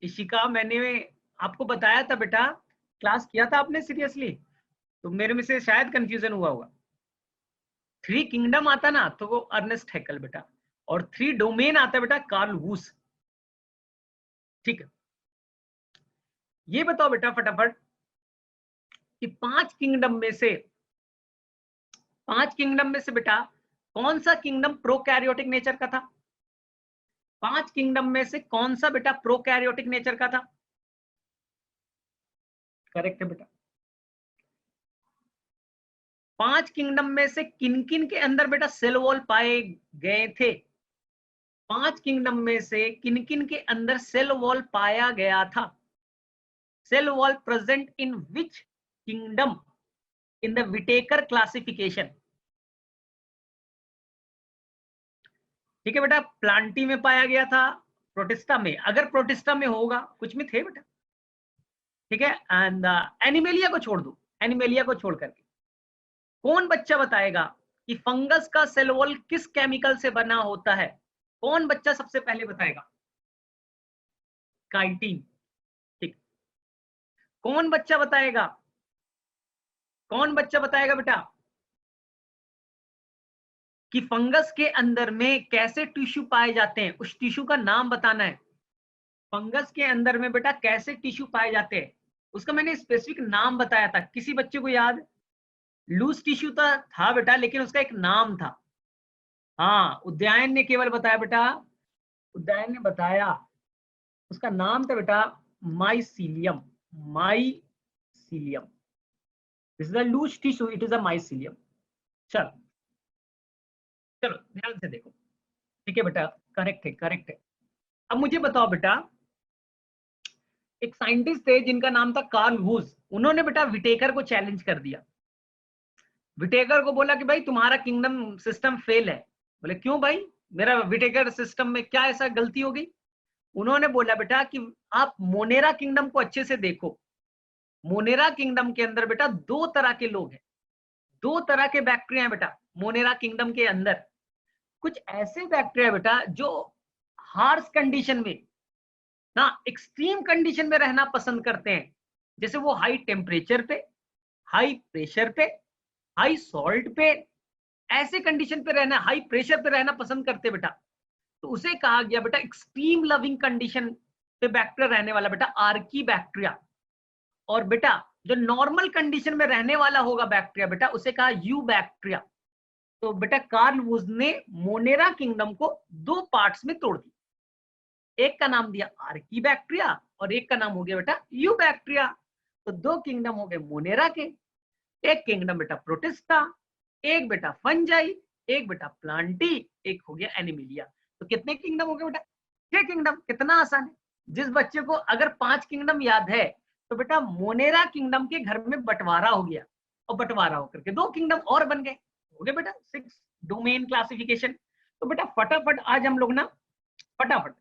इशिका, मैंने आपको बताया था बेटा, क्लास किया था आपने सीरियसली? तो मेरे में से शायद कंफ्यूजन हुआ होगा। 3 किंगडम आता ना तो वो अर्नेस्ट हैकेल बेटा, और 3 डोमेन आता है बेटा कार्ल वूस। ठीक है, ये बताओ बेटा फटाफट कि 5 किंगडम में से बेटा कौन सा किंगडम प्रोकैरियोटिक नेचर का था? 5 किंगडम में से कौन सा बेटा प्रोकैरियोटिक नेचर का था? करेक्ट है बेटा। 5 किंगडम में से किन किन के अंदर बेटा सेल वॉल पाए गए थे? 5 किंगडम में से किन किन के अंदर सेल वॉल पाया गया था? Cell wall present in which kingdom in the Whittaker classification? ठीक है बेटा, प्लांटी में पाया गया था, प्रोटिस्टा में, अगर प्रोटिस्टा में होगा, कुछ में थे बेटा। ठीक है, एंड एनिमेलिया को छोड़ दो, एनिमेलिया को छोड़ करके कौन बच्चा बताएगा कि फंगस का सेल वॉल किस केमिकल से बना होता है? कौन बच्चा सबसे पहले बताएगा? काइटिन। ठीक, कौन बच्चा बताएगा? कौन बच्चा बताएगा बेटा कि फंगस के अंदर में कैसे टिश्यू पाए जाते हैं? उस टिश्यू का नाम बताना है। फंगस के अंदर में बेटा कैसे टिश्यू पाए जाते हैं, उसका मैंने स्पेसिफिक नाम बताया था। किसी बच्चे को याद? लूज टिश्यू था बेटा, लेकिन उसका एक नाम था। हाँ, उद्यान ने केवल बताया बेटा, उद्यान ने बताया, उसका नाम था बेटा mycelium. Mycelium, this is a loose tissue, it is a mycelium. चलो चलो ध्यान से देखो। ठीक है बेटा, करेक्ट है, करेक्ट है। अब मुझे बताओ बेटा, एक साइंटिस्ट थे जिनका नाम था कार्ल वूज, उन्होंने बेटा विटेकर को चैलेंज कर दिया। विटेकर को बोला कि भाई तुम्हारा किंगडम सिस्टम फेल है। बोले क्यों भाई, मेरा विटेकर सिस्टम में क्या ऐसा गलती हो गई? उन्होंने बोला बेटा कि आप मोनेरा किंगडम को अच्छे से देखो। मोनेरा किंगडम के अंदर बेटा 2 तरह के लोग हैं, 2 तरह के बैक्टीरिया हैं बेटा मोनेरा किंगडम के अंदर। कुछ ऐसे बैक्टीरिया बेटा जो हार्श कंडीशन में ना, एक्सट्रीम कंडीशन में रहना पसंद करते हैं, जैसे वो हाई टेम्परेचर पे, हाई प्रेशर पे, हाई सॉल्ट पे, ऐसे कंडीशन पे रहना, हाई प्रेशर पे रहना पसंद करते बेटा। तो उसे कहा गया बेटा एक्सट्रीम लविंग कंडीशन पे बैक्टीरिया रहने वाला बेटा आर्की बैक्टीरिया। और बेटा जो नॉर्मल कंडीशन में रहने वाला होगा बैक्टीरिया बेटा, उसे कहा यू बैक्टीरिया। तो बेटा कार्ल वुज ने मोनेरा किंगडम को 2 पार्ट्स में तोड़ दिया, एक का नाम दिया आर्की बैक्टीरिया और एक का नाम हो गया बेटा यू बैक्टीरिया। तो 2 किंगडम हो गए मोनेरा के, एक किंगडम बेटा प्रोटिस्टा, एक बेटा फंजाई, एक बेटा प्लांटी, एक हो गया एनिमिलिया। तो कितने किंगडम हो गए बेटा? 6 किंगडम। कितना आसान है। जिस बच्चे को अगर 5 किंगडम याद है तो बेटा मोनेरा किंगडम के घर में बंटवारा हो गया, और बंटवारा होकर के 2 किंगडम और बन गए, हो गए बेटा 6 डोमेन क्लासिफिकेशन। तो बेटा फटाफट आज हम लोग ना फटाफट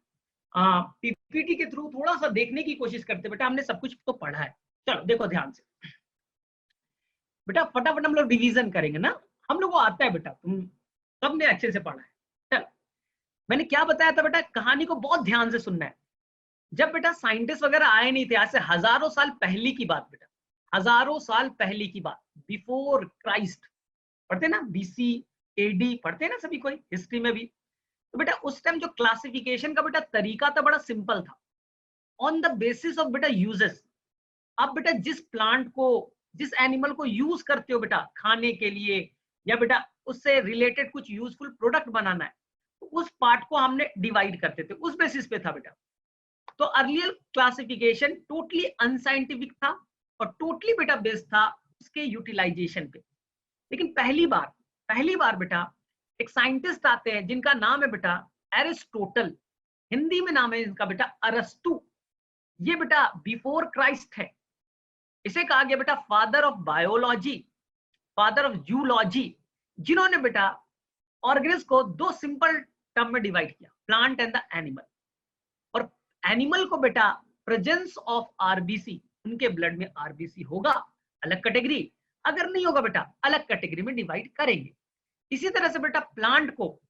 पीपीटी के थ्रू थोड़ा सा देखने की कोशिश करते बेटा, हमने सब कुछ तो पढ़ा है। चलो देखो ध्यान से बेटा, फटाफट हम लोग रिवीजन करेंगे ना, हम लोग को आता है बेटा, तुम सबने अच्छे से पढ़ा है। चल, मैंने क्या बताया था बेटा, कहानी को बहुत ध्यान से सुनना है। जब बेटा साइंटिस्ट वगैरह आए नहीं थे, आज से हजारों साल पहले की बात बेटा, हजारों साल पहले की बात, बिफोर क्राइस्ट, पढ़ते ना बीसी एडी, पढ़ते ना सभी कोई हिस्ट्री में भी। तो बेटा उस टाइम जो क्लासिफिकेशन का बेटा तरीका था बड़ा सिंपल था, ऑन द बेसिस ऑफ बेटा यूजेस। आप बेटा जिस प्लांट को, जिस एनिमल को यूज करते हो बेटा खाने के लिए, या बेटा उससे रिलेटेड कुछ यूजफुल प्रोडक्ट बनाना है, तो उस पार्ट को हमने डिवाइड करते थे, उस बेसिस पे था बेटा। तो अर्लियर क्लासिफिकेशन टोटली अनसाइंटिफिक था और टोटली बेटा बेस्ड था उसके यूटिलाइजेशन पे। लेकिन पहली बार बेटा एक साइंटिस्ट आते हैं जिनका नाम है बेटा एरिस्टोटल, हिंदी में नाम है इनका बेटा अरस्तु। ये बेटा बिफोर क्राइस्ट है। इसे कहा गया बेटा father of biology, father of zoology, जिन्होंने बेटा ऑर्गेनिज्म को 2 सिंपल टर्म में डिवाइड किया, प्लांट एंड द एनिमल। और एनिमल को बेटा प्रेजेंस ऑफ आरबीसी, उनके ब्लड में आरबीसी होगा, अलग कैटेगरी, अगर नहीं होगा बेटा अलग कैटेगरी में डिवाइड करेंगे। इसी तरह से बेटा प्लांट को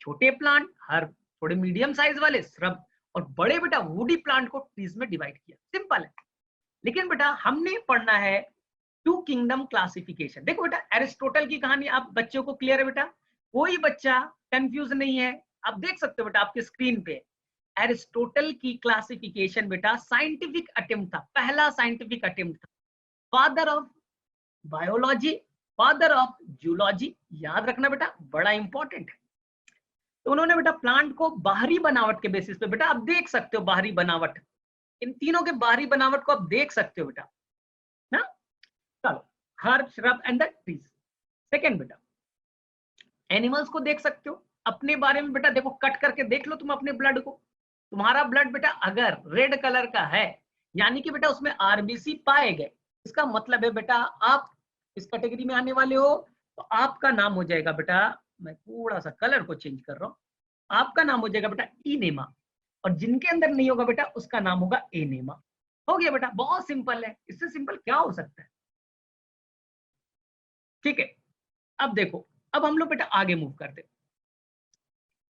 छोटे प्लांट, हर थोड़े मीडियम साइज वाले, श्रब, और बड़े बेटा वुडी प्लांट को ट्रीज में डिवाइड किया। सिंपल है। लेकिन बेटा हमने पढ़ना है टू किंगडम क्लासिफिकेशन। देखो बेटा एरिस्टोटल की कहानी आप बच्चों को क्लियर है बेटा, कोई बच्चा कंफ्यूज नहीं है। आप देख सकते हो बेटा आपके स्क्रीन पे एरिस्टोटल की क्लासिफिकेशन बेटा साइंटिफिक अटेम्प्ट था, पहला साइंटिफिक अटेम्प्ट था। Father of biology, father of zoology, याद रखना बेटा बड़ा इंपॉर्टेंट है। तो उन्होंने बेटा प्लांट को बाहरी बनावट के बेसिस पे, बेटा आप देख सकते हो बाहरी बनावट, इन तीनों के बाहरी बनावट को आप देख सकते हो बेटा ना। चलो herb shrub and the trees. Second बेटा एनिमल्स को देख सकते हो। अपने बारे में बेटा देखो कट करके देख लो तुम अपने ब्लड को। तुम्हारा ब्लड बेटा अगर रेड कलर का है यानी कि बेटा उसमें आरबीसी पाए गए, इसका मतलब है बेटा आप इस कैटेगरी में आने वाले हो। तो आपका नाम हो जाएगा बेटा, मैं थोड़ा सा कलर को चेंज कर रहा हूं, आपका नाम हो जाएगा बेटा इनेमा, और जिनके अंदर नहीं होगा बेटा उसका नाम होगा एनेमा। हो गया बेटा, बहुत सिंपल है, इससे सिंपल क्या हो सकता है। ठीक है, अब देखो अब हम लोग बेटा आगे मूव करते।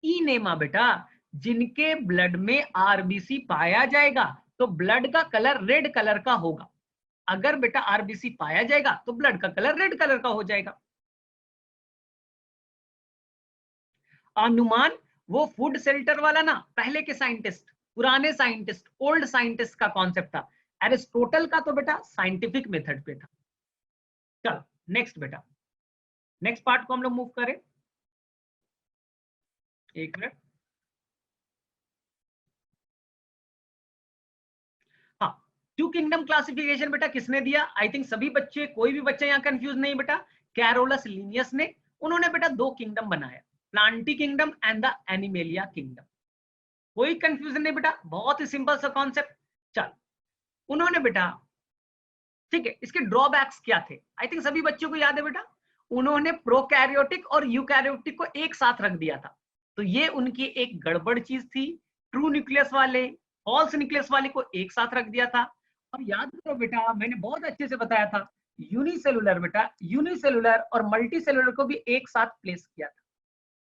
इनेमा बेटा जिनके ब्लड में आरबीसी पाया जाएगा तो ब्लड का कलर रेड कलर का होगा। अगर बेटा आरबीसी पाया जाएगा तो ब्लड का कलर रेड कलर का हो जाएगा। अनुमान वो फूड शेल्टर वाला ना, पहले के साइंटिस्ट, पुराने साइंटिस्ट, ओल्ड साइंटिस्ट का कॉन्सेप्ट था। एरिस्टोटल का तो बेटा साइंटिफिक मेथड पे था। चलो नेक्स्ट बेटा, नेक्स्ट पार्ट को हम लोग मूव करें। एक मिनट, हाँ टू किंगडम क्लासिफिकेशन बेटा किसने दिया? आई थिंक सभी बच्चे, कोई भी बच्चा यहाँ कंफ्यूज नहीं बेटा। कैरोलस लिनियस ने, उन्होंने बेटा दो किंगडम बनाया, Plantae kingdom and the animalia kingdom. कोई कंफ्यूजन नहीं बेटा, बहुत ही सिंपल सा कॉन्सेप्ट। चल उन्होंने बेटा, ठीक है, इसके ड्रॉबैक्स क्या थे? आई थिंक सभी बच्चों को याद है बेटा, उन्होंने प्रोकैरियोटिक और यूकैरियोटिक को एक साथ रख दिया था। तो ये उनकी एक गड़बड़ चीज थी। ट्रू न्यूक्लियस वाले, फॉल्स न्यूक्लियस वाले को एक साथ रख दिया था। और याद करो बेटा मैंने बहुत अच्छे से बताया था, यूनिसेलुलर बेटा, यूनिसेलुलर और मल्टी सेलुलर को भी एक साथ प्लेस किया था।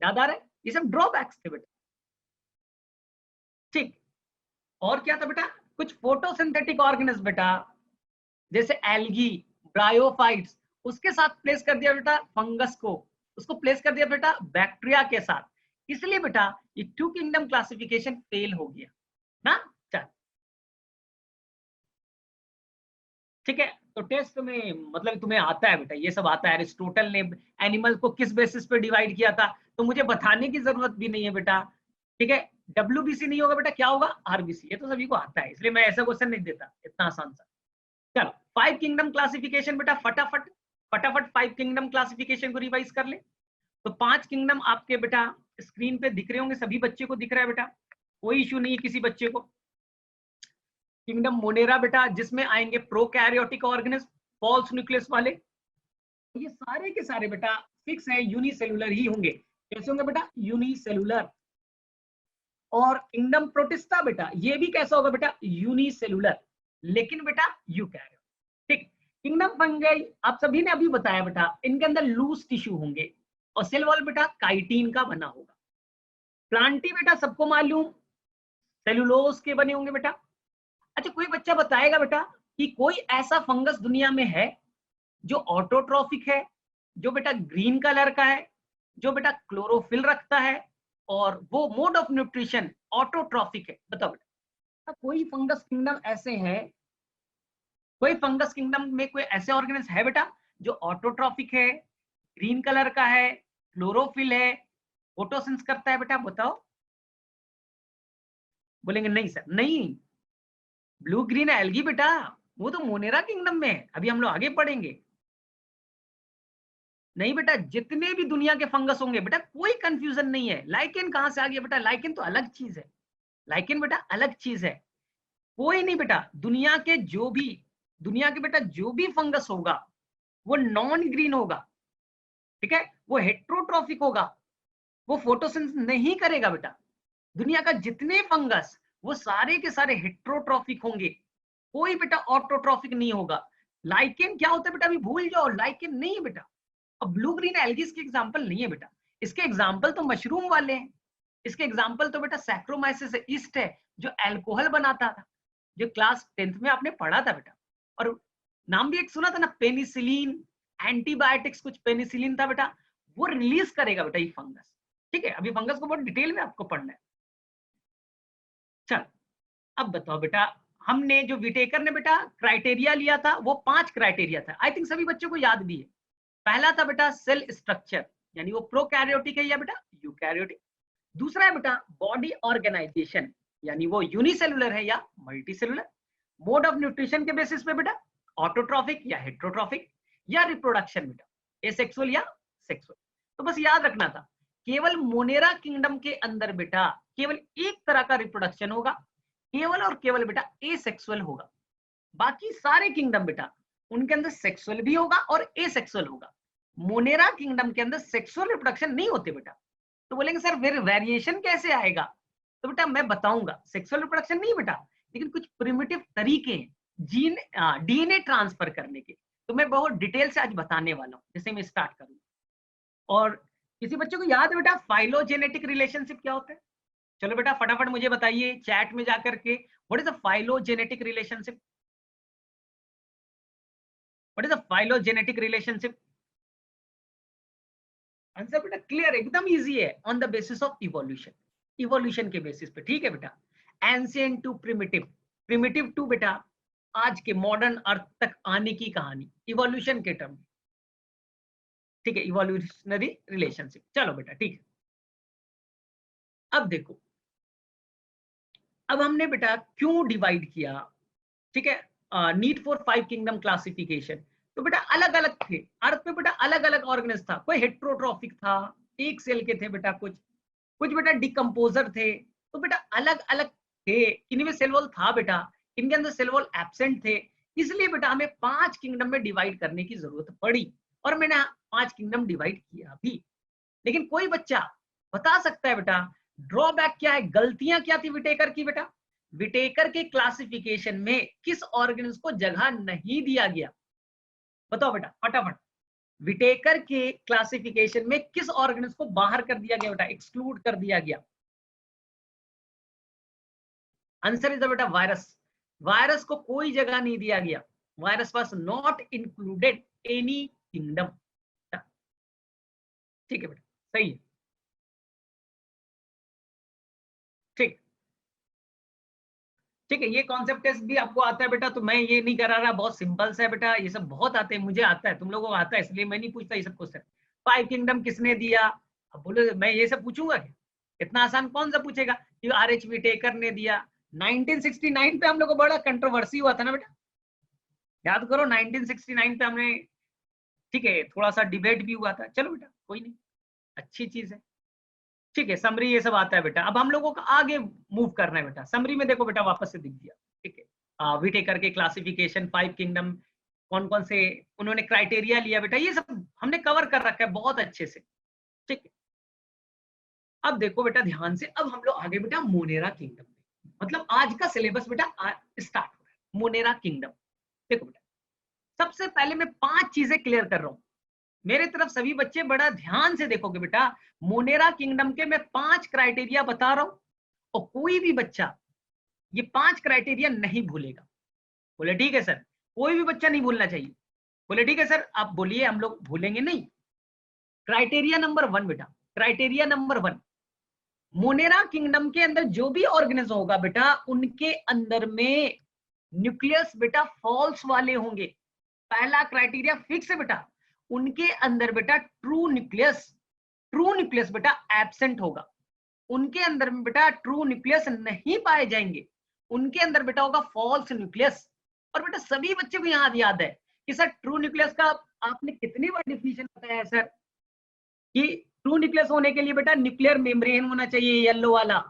याद आ रहा है? ये सब ड्रॉबैक्स थे बेटा। ठीक, और क्या था बेटा? कुछ फोटोसिंथेटिक ऑर्गेनिज्म बेटा, जैसे एल्गी, ब्रायोफाइट्स, उसके साथ प्लेस कर दिया बेटा फंगस को, उसको प्लेस कर दिया बेटा बैक्टीरिया के साथ। इसलिए बेटा ये टू किंगडम क्लासिफिकेशन फेल हो गया ना। चल ठीक है, तो टेस्ट में मतलब तुम्हें आता है बेटा, ये सब आता है। एरिस्टोटल ने एनिमल को किस बेसिस पे डिवाइड किया था तो मुझे बताने की जरूरत भी नहीं है बेटा। ठीक है, डब्ल्यूबीसी नहीं होगा बेटा, क्या होगा? आरबीसी। ये तो सभी को आता है, इसलिए मैं ऐसा क्वेश्चन नहीं देता इतना आसान सा। चलो फाइव किंगडम क्लासिफिकेशन बेटा फटाफट फटाफट फाइव किंगडम क्लासिफिकेशन को रिवाइज कर ले। तो पांच किंगडम आपके बेटा स्क्रीन पे दिख रहे होंगे, सभी बच्चे को दिख रहा है बेटा, कोई इश्यू नहीं है किसी बच्चे को। किंगडम मोनेरा बेटा जिसमें आएंगे प्रोकैरियोटिक ऑर्गेनिज्म, फॉल्स न्यूक्लियस वाले। ये सारे के सारे बेटा फिक्स है, यूनिसेलुलर ही होंगे। कैसे होंगे बेटा? यूनिसेलुलर। और किंगडम प्रोटिस्टा बेटा ये भी कैसा होगा बेटा? यूनिसेलुलर, लेकिन बेटा यूकैरियोट। ठीक, किंगडम फंगाई आप सभी ने अभी बताया बेटा, इनके अंदर लूज टिश्यू होंगे और सेल वॉल बेटा काइटिन का बना होगा। प्लांटी बेटा सबको मालूम सेलुलोज के बने होंगे बेटा। अच्छा कोई बच्चा बताएगा बेटा कि कोई ऐसा फंगस दुनिया में है जो ऑटोट्रॉफिक है, जो बेटा ग्रीन कलर का है, जो बेटा क्लोरोफिल रखता है और वो मोड ऑफ न्यूट्रिशन ऑटोट्रॉफिक है? बताओ बेटा कोई फंगस किंगडम ऐसे हैं, कोई फंगस किंगडम में कोई ऐसे ऑर्गेनिज्म है बेटा जो ऑटोट्रॉफिक है, ग्रीन कलर का है, क्लोरोफिल है, फोटोसिंथेसिस करता है? बेटा बताओ। बोलेंगे नहीं सर, नहीं, ब्लू ग्रीन एल्गी बेटा वो तो मोनेरा किंगडम में है, अभी हम लोग आगे पढ़ेंगे। नहीं बेटा, जितने भी दुनिया के फंगस होंगे बेटा कोई कंफ्यूजन नहीं है। लाइकेन कहां से आ गया बेटा? लाइकेन तो अलग चीज है, लाइकेन बेटा अलग चीज है। कोई नहीं बेटा, दुनिया के बेटा जो भी फंगस होगा वो नॉन ग्रीन होगा। ठीक है, वो हेट्रोट्रॉफिक होगा, वो फोटोसिंथेसिस नहीं करेगा बेटा। दुनिया का जितने फंगस वो सारे के सारे हेट्रोट्रॉफिक होंगे, कोई बेटा ऑटोट्रॉफिक नहीं होगा। लाइकेन क्या होता है बेटा? अभी भूल जाओ, लाइकेन नहीं है बेटा। अब ब्लू ग्रीन एल्गी इसके एग्जांपल नहीं है बेटा, इसके एग्जांपल तो मशरूम वाले हैं, इसके एग्जांपल तो बेटा सैक्रोमाइसिस ईस्ट है जो अल्कोहल बनाता था, जो क्लास 10th में आपने पढ़ा था बेटा, और नाम भी एक सुना था ना, पेनिसिलिन, एंटीबायोटिक्स, कुछ पेनिसिलिन था बेटा, वो रिलीज करेगा बेटा ये फंगस। ठीक है, अभी फंगस को बहुत डिटेल में आपको पढ़ना है। चल अब बताओ बेटा, हमने जो विटेकर ने बेटा क्राइटेरिया लिया था वो 5 क्राइटेरिया था, आई थिंक सभी बच्चों को याद भी है। पहला था बेटा सेल स्ट्रक्चर, यानी वो प्रोकैरियोटिक है या बेटा यूकैरियोटिक। दूसरा है बेटा बॉडी ऑर्गेनाइजेशन, यानी वो यूनिसेलुलर है या मल्टीसेलुलर। मोड ऑफ न्यूट्रिशन के बेसिस पे बेटा ऑटोट्रॉफिक या हेट्रोट्रॉफिक, या रिप्रोडक्शन बेटा एसेक्सुअल या सेक्सुअल। तो बस याद रखना था, केवल मोनेरा किंगडम के अंदर बेटा केवल एक तरह का रिप्रोडक्शन होगा, केवल और केवल बेटा एसेक्सुअल होगा। बाकी सारे किंगडम बेटा उनके अंदर सेक्सुअल भी होगा और एसेक्सुअल होगा। मोनेरा किंगडम के अंदर सेक्सुअल रिप्रोडक्शन नहीं होते बेटा। तो बोलेंगे सर फिर वेरिएशन कैसे आएगा? तो बेटा मैं बताऊंगा, सेक्सुअल रिप्रोडक्शन नहीं बेटा, लेकिन कुछ प्रिमिटिव तरीके हैं जीन डीएनए ट्रांसफर करने के, तो मैं बहुत डिटेल से आज बताने वाला हूं, जैसे मैं स्टार्ट करूंगा। और किसी बच्चे को याद है बेटा फाइलोजेनेटिक रिलेशनशिप क्या होता है? चलो बेटा फटाफट मुझे बताइए चैट में जाकर के, what is the phylogenetic relationship? What is the phylogenetic relationship? Answer बेटा क्लियर, एकदम इजी है, on the basis of evolution, evolution के बेसिस पे। ठीक है बेटा, ancient to primitive, primitive to बेटा आज के मॉडर्न अर्थ तक आने की कहानी, इवोल्यूशन के टर्म। ठीक है, इवोल्यूशनरी रिलेशनशिप। चलो बेटा ठीक है, अब देखो, अब हमने बेटा क्यों डिवाइड किया? ठीक है, नीड फॉर 5 किंगडम क्लासिफिकेशन। तो बेटा अलग अलग थे अर्थ पे बेटा, अलग अलग ऑर्गेनिज्म था, कोई हेट्रोट्रॉफिक था, एक सेल के थे बेटा, कुछ कुछ बेटा डिकम्पोजर थे। तो बेटा अलग अलग थे, इनमें सेल वॉल था बेटा, इनके अंदर सेल वॉल एब्सेंट थे, इसलिए बेटा हमें 5 किंगडम में डिवाइड करने की जरूरत पड़ी, और मैंने 5 किंगडम डिवाइड किया भी। लेकिन कोई बच्चा बता सकता है बेटा ड्रॉबैक क्या है, गलतियां क्या थी विटेकर की? बेटा विटेकर के क्लासिफिकेशन में किस ऑर्गेनिज्म को जगह नहीं दिया गया? बताओ बेटा फटाफट, विटेकर के क्लासिफिकेशन में किस ऑर्गेनिज्म को बाहर कर दिया गया बेटा, एक्सक्लूड कर दिया गया? आंसर इज बेटा वायरस। वायरस को कोई जगह नहीं दिया गया, virus was not included any kingdom. ठीक है बेटा, सही है, ठीक ठीक है। ये कॉन्सेप्ट टेस्ट भी आपको आता है बेटा, तो मैं ये नहीं करा रहा, बहुत सिंपल सा है बेटा, ये सब बहुत आते हैं, मुझे आता है, तुम लोगों को आता है, इसलिए मैं नहीं पूछता ये सब क्वेश्चन। 5 किंगडम किसने दिया? अब बोलो मैं ये सब पूछूंगा क्या? इतना आसान कौन सा पूछेगा कि आरएच विटेकर ने दिया। 1969 पे हम लोग को बड़ा कंट्रोवर्सी हुआ था ना बेटा, याद करो 1969 पे हमने, ठीक है, थोड़ा सा डिबेट भी हुआ था। चलो बेटा कोई नहीं, अच्छी चीज है। ठीक है, समरी ये सब आता है बेटा, अब हम लोगों को आगे मूव करना है बेटा। समरी में देखो बेटा वापस से दिख दिया, ठीक है, विटेकर के क्लासिफिकेशन 5 किंगडम, कौन कौन से उन्होंने क्राइटेरिया लिया बेटा, ये सब हमने कवर कर रखा है बहुत अच्छे से। ठीक है, अब देखो बेटा ध्यान से, अब हम लोग आगे बेटा मोनेरा किंगडम, मतलब आज का सिलेबस बेटा स्टार्ट हो रहा है, मोनेरा किंगडम। देखो बेटा सबसे पहले मैं 5 चीजें क्लियर कर रहा हूं, मेरे तरफ सभी बच्चे बड़ा ध्यान से देखोगे बेटा। मोनेरा किंगडम के मैं 5 क्राइटेरिया बता रहा हूं, और कोई भी बच्चा ये 5 क्राइटेरिया नहीं भूलेगा। बोले ठीक है सर, कोई भी बच्चा नहीं भूलना चाहिए। बोले ठीक है सर, आप बोलिए, हम लोग भूलेंगे नहीं। क्राइटेरिया नंबर 1 बेटा, क्राइटेरिया नंबर 1, मोनेरा किंगडम के अंदर जो भी ऑर्गेनिज्म होगा बेटा, उनके अंदर में न्यूक्लियस बेटा फॉल्स वाले होंगे। पहला क्राइटेरिया फिक्स है बेटा, उनके अंदर बेटा ट्रू न्यूक्लियस बेटा एब्सेंट होगा, उनके अंदर में बेटा ट्रू न्यूक्लियस नहीं पाए जाएंगे, उनके अंदर बेटा होगा फॉल्स न्यूक्लियस। और बेटा सभी बच्चे को यहाँ याद है कि सर ट्रू न्यूक्लियस का आपने कितनी बार डिफिनेशन बताया है सर, कि ट्रू न्यूक्लियस होने के लिए बेटा न्यूक्लियर मेम्ब्रेन होना चाहिए येलो वाला,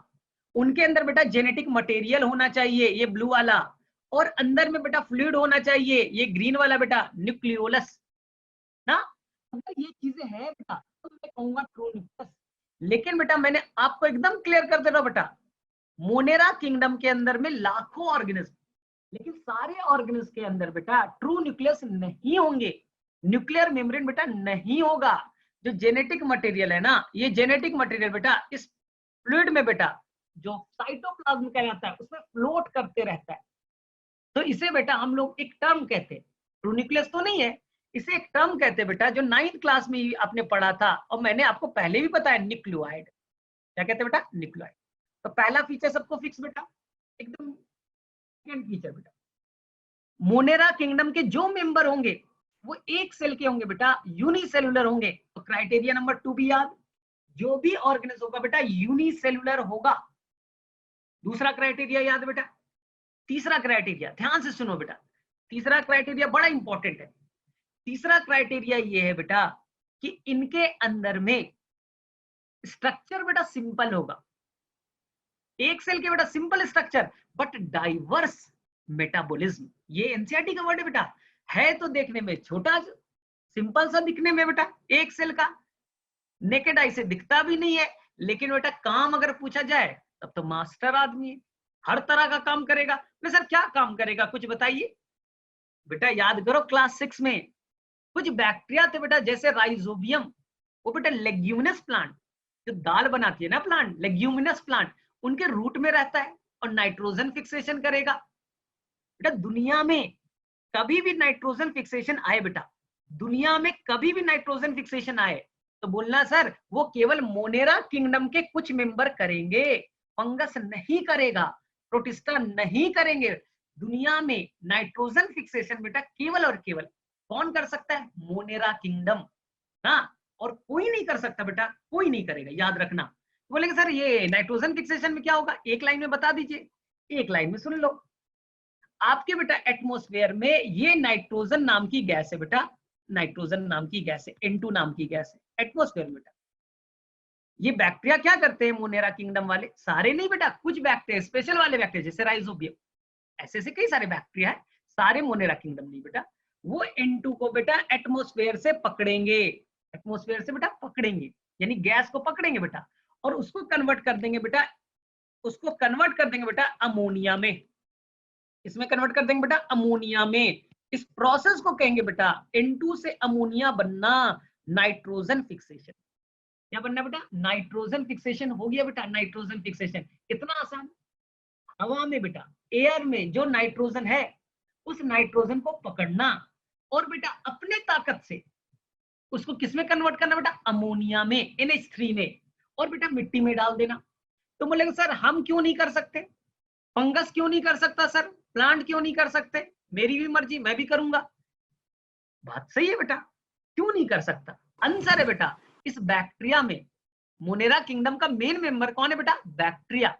उनके अंदर बेटा जेनेटिक मटेरियल होना चाहिए ये ब्लू वाला, और अंदर में बेटा फ्लूइड होना चाहिए ये ग्रीन वाला बेटा न्यूक्लियोलस ना। अगर ये चीजें हैं बेटा तो मैं कहूंगा ट्रू न्यूक्लियस। लेकिन बेटा मैंने आपको एकदम क्लियर कर दे रहा हूं बेटा, मोनेरा किंगडम के अंदर में लाखों ऑर्गेनिज्म, लेकिन सारे ऑर्गेनिज्म के अंदर बेटा ट्रू न्यूक्लियस नहीं होंगे, न्यूक्लियर मेम्ब्रेन बेटा नहीं होगा। जो जेनेटिक मटेरियल है ना, ये जेनेटिक मटेरियल बेटा इस फ्लूइड में बेटा जो साइटोप्लाज्म कहलाता है उसमें फ्लोट करते रहता है। तो इसे बेटा हम लोग एक टर्म कहते हैं, ट्रू न्यूक्लियस तो नहीं है, इसे एक टर्म कहते हैं बेटा, जो 9th क्लास में ही आपने पढ़ा था और मैंने आपको पहले भी बताया, न्यूक्लियोइड। क्या कहते हैं बेटा? न्यूक्लियोइड। तो पहला फीचर सबको फिक्स बेटा, एकदम। सेकंड फीचर बेटा, मोनेरा किंगडम के जो मेंबर होंगे वो एक सेल के होंगे बेटा, यूनिसेलुलर होंगे। तो क्राइटेरिया नंबर 2 भी याद, जो भी ऑर्गेनिज्म होगा बेटा यूनिसेलुलर होगा। दूसरा क्राइटेरिया याद बेटा। तीसरा क्राइटेरिया ध्यान से सुनो बेटा, तीसरा क्राइटेरिया बड़ा इंपॉर्टेंट है। तीसरा क्राइटेरिया ये है बेटा कि इनके अंदर में स्ट्रक्चर बेटा सिंपल होगा। एक सेल के बेटा simple structure but diverse metabolism. ये एनसीईआरटी का वर्ड है बेटा, है तो देखने में छोटा, सिंपल सा दिखने में बेटा, एक सेल का, नेकेड आई से दिखता भी नहीं है, लेकिन बेटा काम अगर पूछा जाए तब तो मास्टर आदमी है, हर तरह का काम करेगा। सर क्या काम करेगा कुछ बताइए बेटा। याद करो क्लास 6 में कुछ बैक्टीरिया थे बेटा, जैसे राइजोबियम, वो बेटा लेग्यूमिनस प्लांट, जो दाल बनाती है ना प्लांट, लेग्यूमिनस प्लांट, उनके रूट में रहता है और नाइट्रोजन फिक्सेशन करेगा। बेटा दुनिया में कभी भी नाइट्रोजन फिक्सेशन आए बेटा, दुनिया में कभी भी नाइट्रोजन फिक्सेशन आए तो बोलना सर वो केवल मोनेरा किंगडम के कुछ मेंबर करेंगे, फंगस नहीं करेगा, प्रोटिस्टा नहीं करेंगे। दुनिया में नाइट्रोजन फिक्सेशन बेटा केवल और केवल कौन कर सकता है? मोनेरा किंगडम ना, और कोई नहीं कर सकता बेटा, कोई नहीं करेगा, याद रखना। बोलेंगे सर ये नाइट्रोजन फिक्सेशन में क्या होगा, एक लाइन में बता दीजिए। एक लाइन में सुन लो, आपके बेटा एटमॉस्फेयर में ये नाइट्रोजन नाम की गैस है बेटा, नाइट्रोजन नाम की गैस है, N2 नाम की गैस है एटमॉस्फेयर में बेटा। ये बैक्टीरिया क्या करते हैं मोनेरा किंगडम वाले? सारे नहीं बेटा, कुछ बैक्टीरिया, स्पेशल वाले बैक्टीरिया जैसे राइजोबियम, ऐसे ऐसे कई सारे बैक्टीरिया है, सारे मोनेरा किंगडम नहीं बेटा। वो N2 को बेटा एटमॉस्फेयर से पकड़ेंगे, एटमॉस्फेयर से बेटा पकड़ेंगे, यानी गैस को पकड़ेंगे बेटा, और उसको कन्वर्ट कर देंगे बेटा, उसको कन्वर्ट कर देंगे बेटा अमोनिया में। इसमें कन्वर्ट कर देंगे बेटा अमोनिया में। इस प्रोसेस को कहेंगे बेटा N2 से अमोनिया बनना, नाइट्रोजन फिक्सेशन। क्या बनना बेटा? नाइट्रोजन फिक्सेशन हो गया बेटा, नाइट्रोजन फिक्सेशन कितना आसान। हवा में बेटा, एयर में जो नाइट्रोजन है उस नाइट्रोजन को पकड़ना और बेटा अपने ताकत से उसको किसमें कन्वर्ट करना बेटा? अमोनिया में, NH3 में, और बेटा मिट्टी में डाल देना। तो बोलेंगे सर हम क्यों नहीं कर सकते, फंगस क्यों नहीं कर सकता सर, प्लांट क्यों नहीं कर सकते? मेरी भी मर्जी, मैं भी करूंगा। बात सही है बेटा, क्यों नहीं कर सकता? आंसर है बेटा इस बैक्टीरिया में, मोनेरा किंगडम का मेन मेंबर कौन है बेटा? बैक्टीरिया।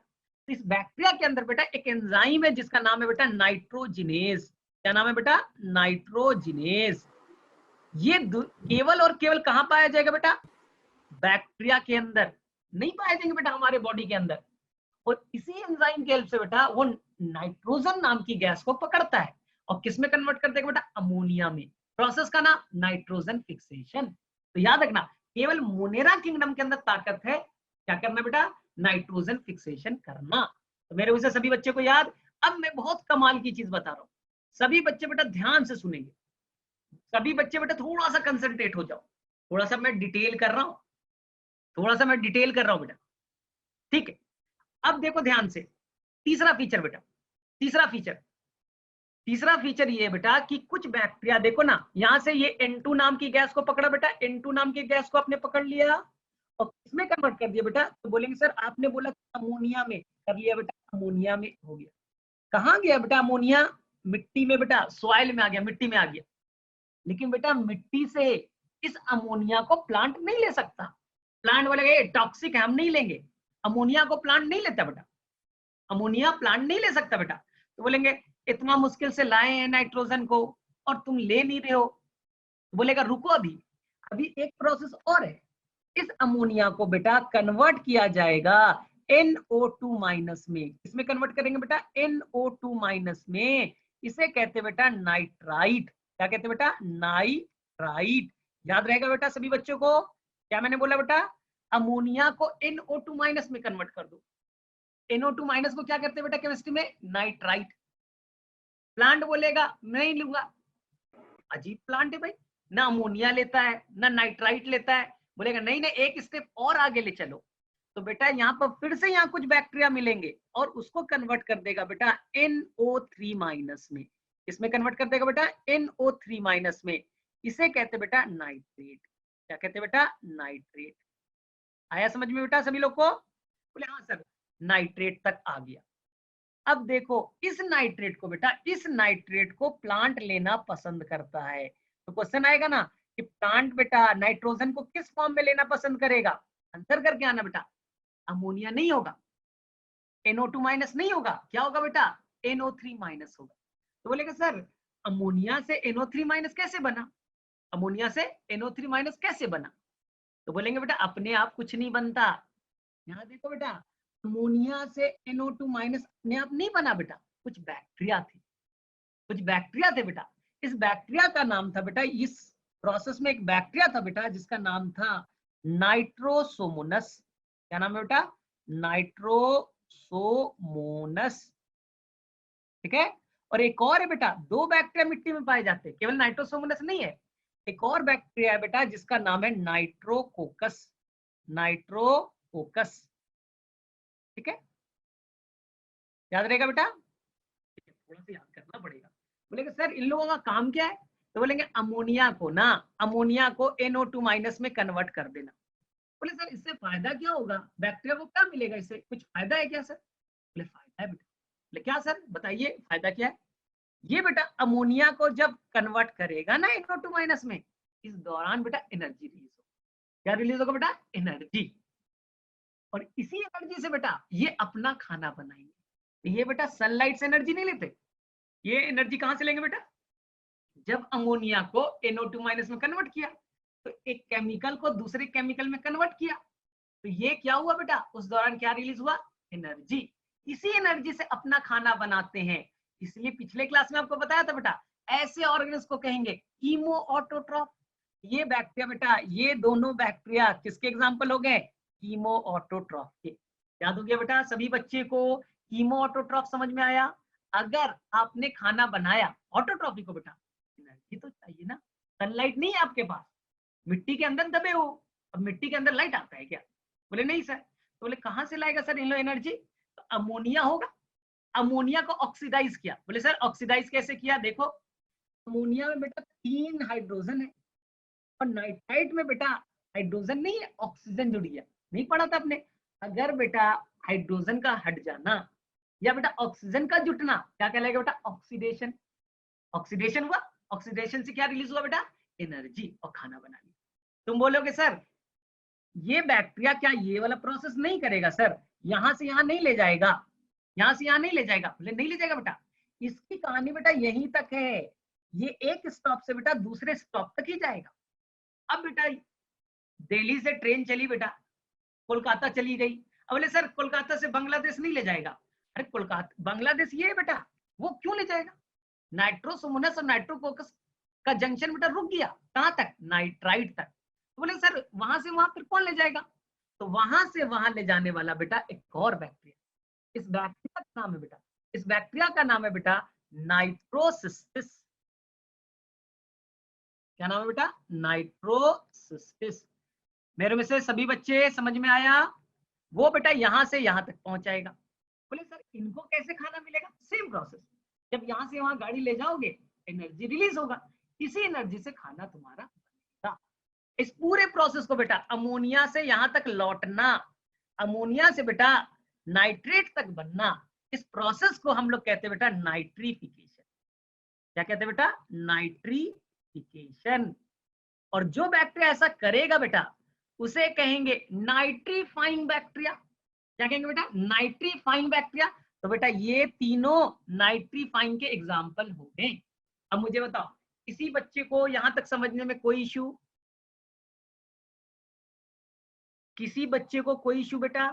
इस बैक्टीरिया के अंदर बेटा एक एंजाइम है जिसका नाम है बेटा नाइट्रोजिनेज। क्या नाम है बेटा? नाइट्रोजिनेज। ये केवल और केवल कहां पाया जाएगा बेटा? बैक्टीरिया के अंदर, नहीं पाया जाएंगे बेटा हमारे बॉडी के अंदर। और इसी एंजाइम के हेल्प से बेटा वो नाइट्रोजन नाम की गैस को पकड़ता है और किसमें कन्वर्ट कर देगा बेटा? अमोनिया में। प्रोसेस का नाम नाइट्रोजन फिक्सेशन। तो याद रखना केवल मोनेरा किंगडम के अंदर ताकत है, क्या करना बेटा? नाइट्रोजन फिक्सेशन करना। तो मेरे उसे सभी बच्चे को याद। अब मैं बहुत कमाल की चीज बता रहा हूं, सभी बच्चे बेटा ध्यान से सुनेंगे, सभी बच्चे बेटा थोड़ा सा कंसंट्रेट हो जाओ, थोड़ा सा मैं डिटेल कर रहा हूं, थोड़ा सा मैं डिटेल कर रहा हूं बेटा, ठीक है। अब देखो ध्यान से, तीसरा फीचर बेटा, तीसरा फीचर ये बेटा कि कुछ बैक्टीरिया देखो ना, यहां से ये N2 नाम की गैस को पकड़ा बेटा, N2 नाम की गैस को आपने पकड़ लिया और किसमें कन्वर्ट कर दिया बेटा? तो बोलेंगे सर आपने बोला अमोनिया में कर लिया बेटा, अमोनिया में हो गया। कहां गया बेटा अमोनिया? मिट्टी में बेटा, सॉइल में आ गया, मिट्टी में आ गया। लेकिन बेटा मिट्टी से इस अमोनिया को प्लांट नहीं ले सकता। प्लांट बोलेगा टॉक्सिक है, हम नहीं लेंगे। अमोनिया को प्लांट नहीं लेता बेटा, अमोनिया प्लांट नहीं ले सकता बेटा। तो बोलेंगे इतना मुश्किल से लाए हैं नाइट्रोजन को और तुम ले नहीं रहे हो। तो बोलेगा रुको अभी, अभी एक प्रोसेस और है। इस अमोनिया को बेटा कन्वर्ट किया जाएगा NO2 माइनस में। इसमें कन्वर्ट करेंगे बेटा NO2 माइनस में। इसे कहते हैं बेटा नाइट्राइट। क्या कहते हैं बेटा? नाइट्राइट। याद रहेगा बेटा सभी बच्चों को? क्या मैंने बोला बेटा? अमोनिया को NO2 माइनस में कन्वर्ट कर दो। NO2 माइनस को क्या करते हैं बेटा केमिस्ट्री में? नाइट्राइट। प्लांट बोलेगा नहीं लूंगा, अजीब प्लांट है भाई, ना अमोनिया लेता है ना नाइट्राइट लेता है। बोलेगा नहीं नहीं एक स्टेप और आगे ले चलो, तो बेटा यहाँ पर फिर से यहाँ कुछ बैक्टीरिया मिलेंगे और उसको कन्वर्ट कर देगा बेटा NO3- में। इसमें कन्वर्ट कर देगा बेटा NO3- में। इसे कहते बेटा नाइट्रेट। क्या कहते बेटा? नाइट्रेट। आया समझ में बेटा सभी लोग को? बोले हाँ सर, नाइट्रेट तक आ गया। अब देखो इस नाइट्रेट को बेटा, इस नाइट्रेट को प्लांट लेना पसंद करता है। तो क्वेश्चन आएगा ना कि प्लांट बेटा नाइट्रोजन को किस फॉर्म में लेना पसंद करेगा? आंसर करके आना बेटा। अमोनिया नहीं होगा, NO2- नहीं होगा, क्या होगा बेटा? NO3- होगा। तो बोलेगा सर अमोनिया से NO3- कैसे बना? अमोनिया से NO3- कैसे बना? तो बोलेंगे बेटा अपने आप कुछ नहीं बनता। यहाँ देखो बेटा, अमोनिया से NO2- अपने आप नहीं बना बेटा, कुछ बैक्टीरिया थे, कुछ बैक्टीरिया थे बेटा। इस बैक्टीरिया का नाम था बेटा, इस प्रोसेस में एक बैक्टीरिया था बेटा जिसका नाम था नाइट्रोसोमोनस। क्या नाम है बेटा? नाइट्रोसोमोनस। ठीक है। और एक और है बेटा, दो बैक्टीरिया मिट्टी में पाए जाते हैं, केवल नाइट्रोसोमोनस नहीं है। एक और बैक्टीरिया है बेटा जिसका नाम है नाइट्रोकोकस। नाइट्रोकोकस। ठीक है, याद रहेगा बेटा? थोड़ा सा याद करना पड़ेगा। बोलेंगे सर इन लोगों का काम क्या है? तो बोलेंगे अमोनिया को ना, अमोनिया को NO2- में कन्वर्ट कर देना। बोले सर इससे फायदा क्या होगा? बैक्टीरिया को क्या मिलेगा इससे? कुछ फायदा है क्या सर? बोले फायदा है बेटा। बोले क्या सर बताइए फायदा क्या है? ये बेटा अमोनिया को जब कन्वर्ट करेगा ना NO2- में, इस दौरान बेटा एनर्जी रिलीज होगा। क्या रिलीज होगा बेटा? एनर्जी। और इसी एनर्जी से बेटा ये अपना खाना बनाएंगे। ये बेटा सनलाइट से एनर्जी नहीं लेते, ये एनर्जी कहां से लेंगे बेटा? जब अमोनिया को NO2- में कन्वर्ट किया, तो एक केमिकल को दूसरे केमिकल में कन्वर्ट किया, तो ये क्या हुआ बेटा? उस दौरान क्या रिलीज हुआ? एनर्जी। इसी एनर्जी से अपना खाना बनाते हैं। इसलिए पिछले क्लास में आपको बताया था बेटा, ऐसे ऑर्गेनिज्म को कहेंगे कीमो ऑटोट्रॉफ। ये बैक्टीरिया बेटा, ये दोनों बैक्टीरिया किसके एग्जाम्पल हो गए? कीमो ऑटोट्रॉफ के। याद हो गया बेटा सभी बच्चे को? कीमो ऑटोट्रॉफ समझ में आया? अगर आपने खाना बनाया, ऑटोट्रॉफी को बेटा एनर्जी तो चाहिए ना, सनलाइट नहीं है आपके पास, मिट्टी के अंदर दबे हो, अब मिट्टी के अंदर लाइट आता है क्या? बोले नहीं सर। तो बोले कहां से लाएगा सर इन लो एनर्जी? तो अमोनिया होगा, अमोनिया को ऑक्सीडाइज किया। बोले सर ऑक्सीडाइज कैसे किया? देखो अमोनिया में बेटा 3 हाइड्रोजन है, और नाइट्राइट में बेटा हाइड्रोजन नहीं है, ऑक्सीजन जुड़ी है। नहीं पढ़ा था आपने? अगर बेटा हाइड्रोजन का हट जाना या बेटा ऑक्सीजन का जुटना, क्या कहलाएगा बेटा? ऑक्सीडेशन। ऑक्सीडेशन हुआ, ऑक्सीडेशन से क्या रिलीज हुआ बेटा? एनर्जी, और खाना बना लिया। तुम बोलोगे सर ये बैक्टीरिया क्या ये वाला प्रोसेस नहीं करेगा सर, यहां से यहां नहीं ले जाएगा, यहां से यहां नहीं ले जाएगा? बोले नहीं ले जाएगा बेटा, इसकी कहानी बेटा यहीं तक है। ये एक स्टॉप से बेटा दूसरे स्टॉप तक ही जाएगा। अब बेटा दिल्ली से ट्रेन चली बेटा, कोलकाता चली गई। अब बोले सर कोलकाता से बांग्लादेश नहीं ले जाएगा? अरे कोलकाता बांग्लादेश ये है बेटा, वो क्यों ले जाएगा? नाइट्रोसोमोनस और नाइट्रोकोकस का जंक्शन बेटा रुक गया, कहां तक? नाइट्राइट तक। तो बोले सर वहां से वहां फिर कौन ले जाएगा? तो वहां से वहां ले जाने वाला बेटा एक और बैक्टीरिया, इस बैक्टीरिया का नाम है बेटा, इस बैक्टीरिया का नाम है बेटा नाइट्रोसिस्टिस। क्या नाम है बेटा? नाइट्रोसिस्टिस। मेरे में से सभी बच्चे समझ में आया? वो बेटा यहां से यहां तक पहुंचाएगा। बोले सर इनको कैसे खाना मिलेगा? सेम प्रोसेस, जब यहां से वहां गाड़ी ले जाओगे एनर्जी रिलीज होगा, इसी एनर्जी से खाना तुम्हारा बनेगा। इस पूरे प्रोसेस को बेटा अमोनिया से यहां तक लौटना, अमोनिया से बेटा नाइट्रेट तक बनना, इस प्रोसेस को हम लोग कहते हैं बेटा नाइट्रिफिकेशन। क्या कहते हैं बेटा? नाइट्रिफिकेशन। और जो बैक्टीरिया ऐसा करेगा बेटा उसे कहेंगे नाइट्रीफाइंग बैक्टीरिया। क्या कहेंगे बेटा? Nitrifying bacteria. तो बेटा ये तीनों नाइट्रीफाइंग के एग्जाम्पल हो गए। अब मुझे बताओ किसी बच्चे को यहां तक समझने में कोई इश्यू? किसी बच्चे को कोई इश्यू बेटा?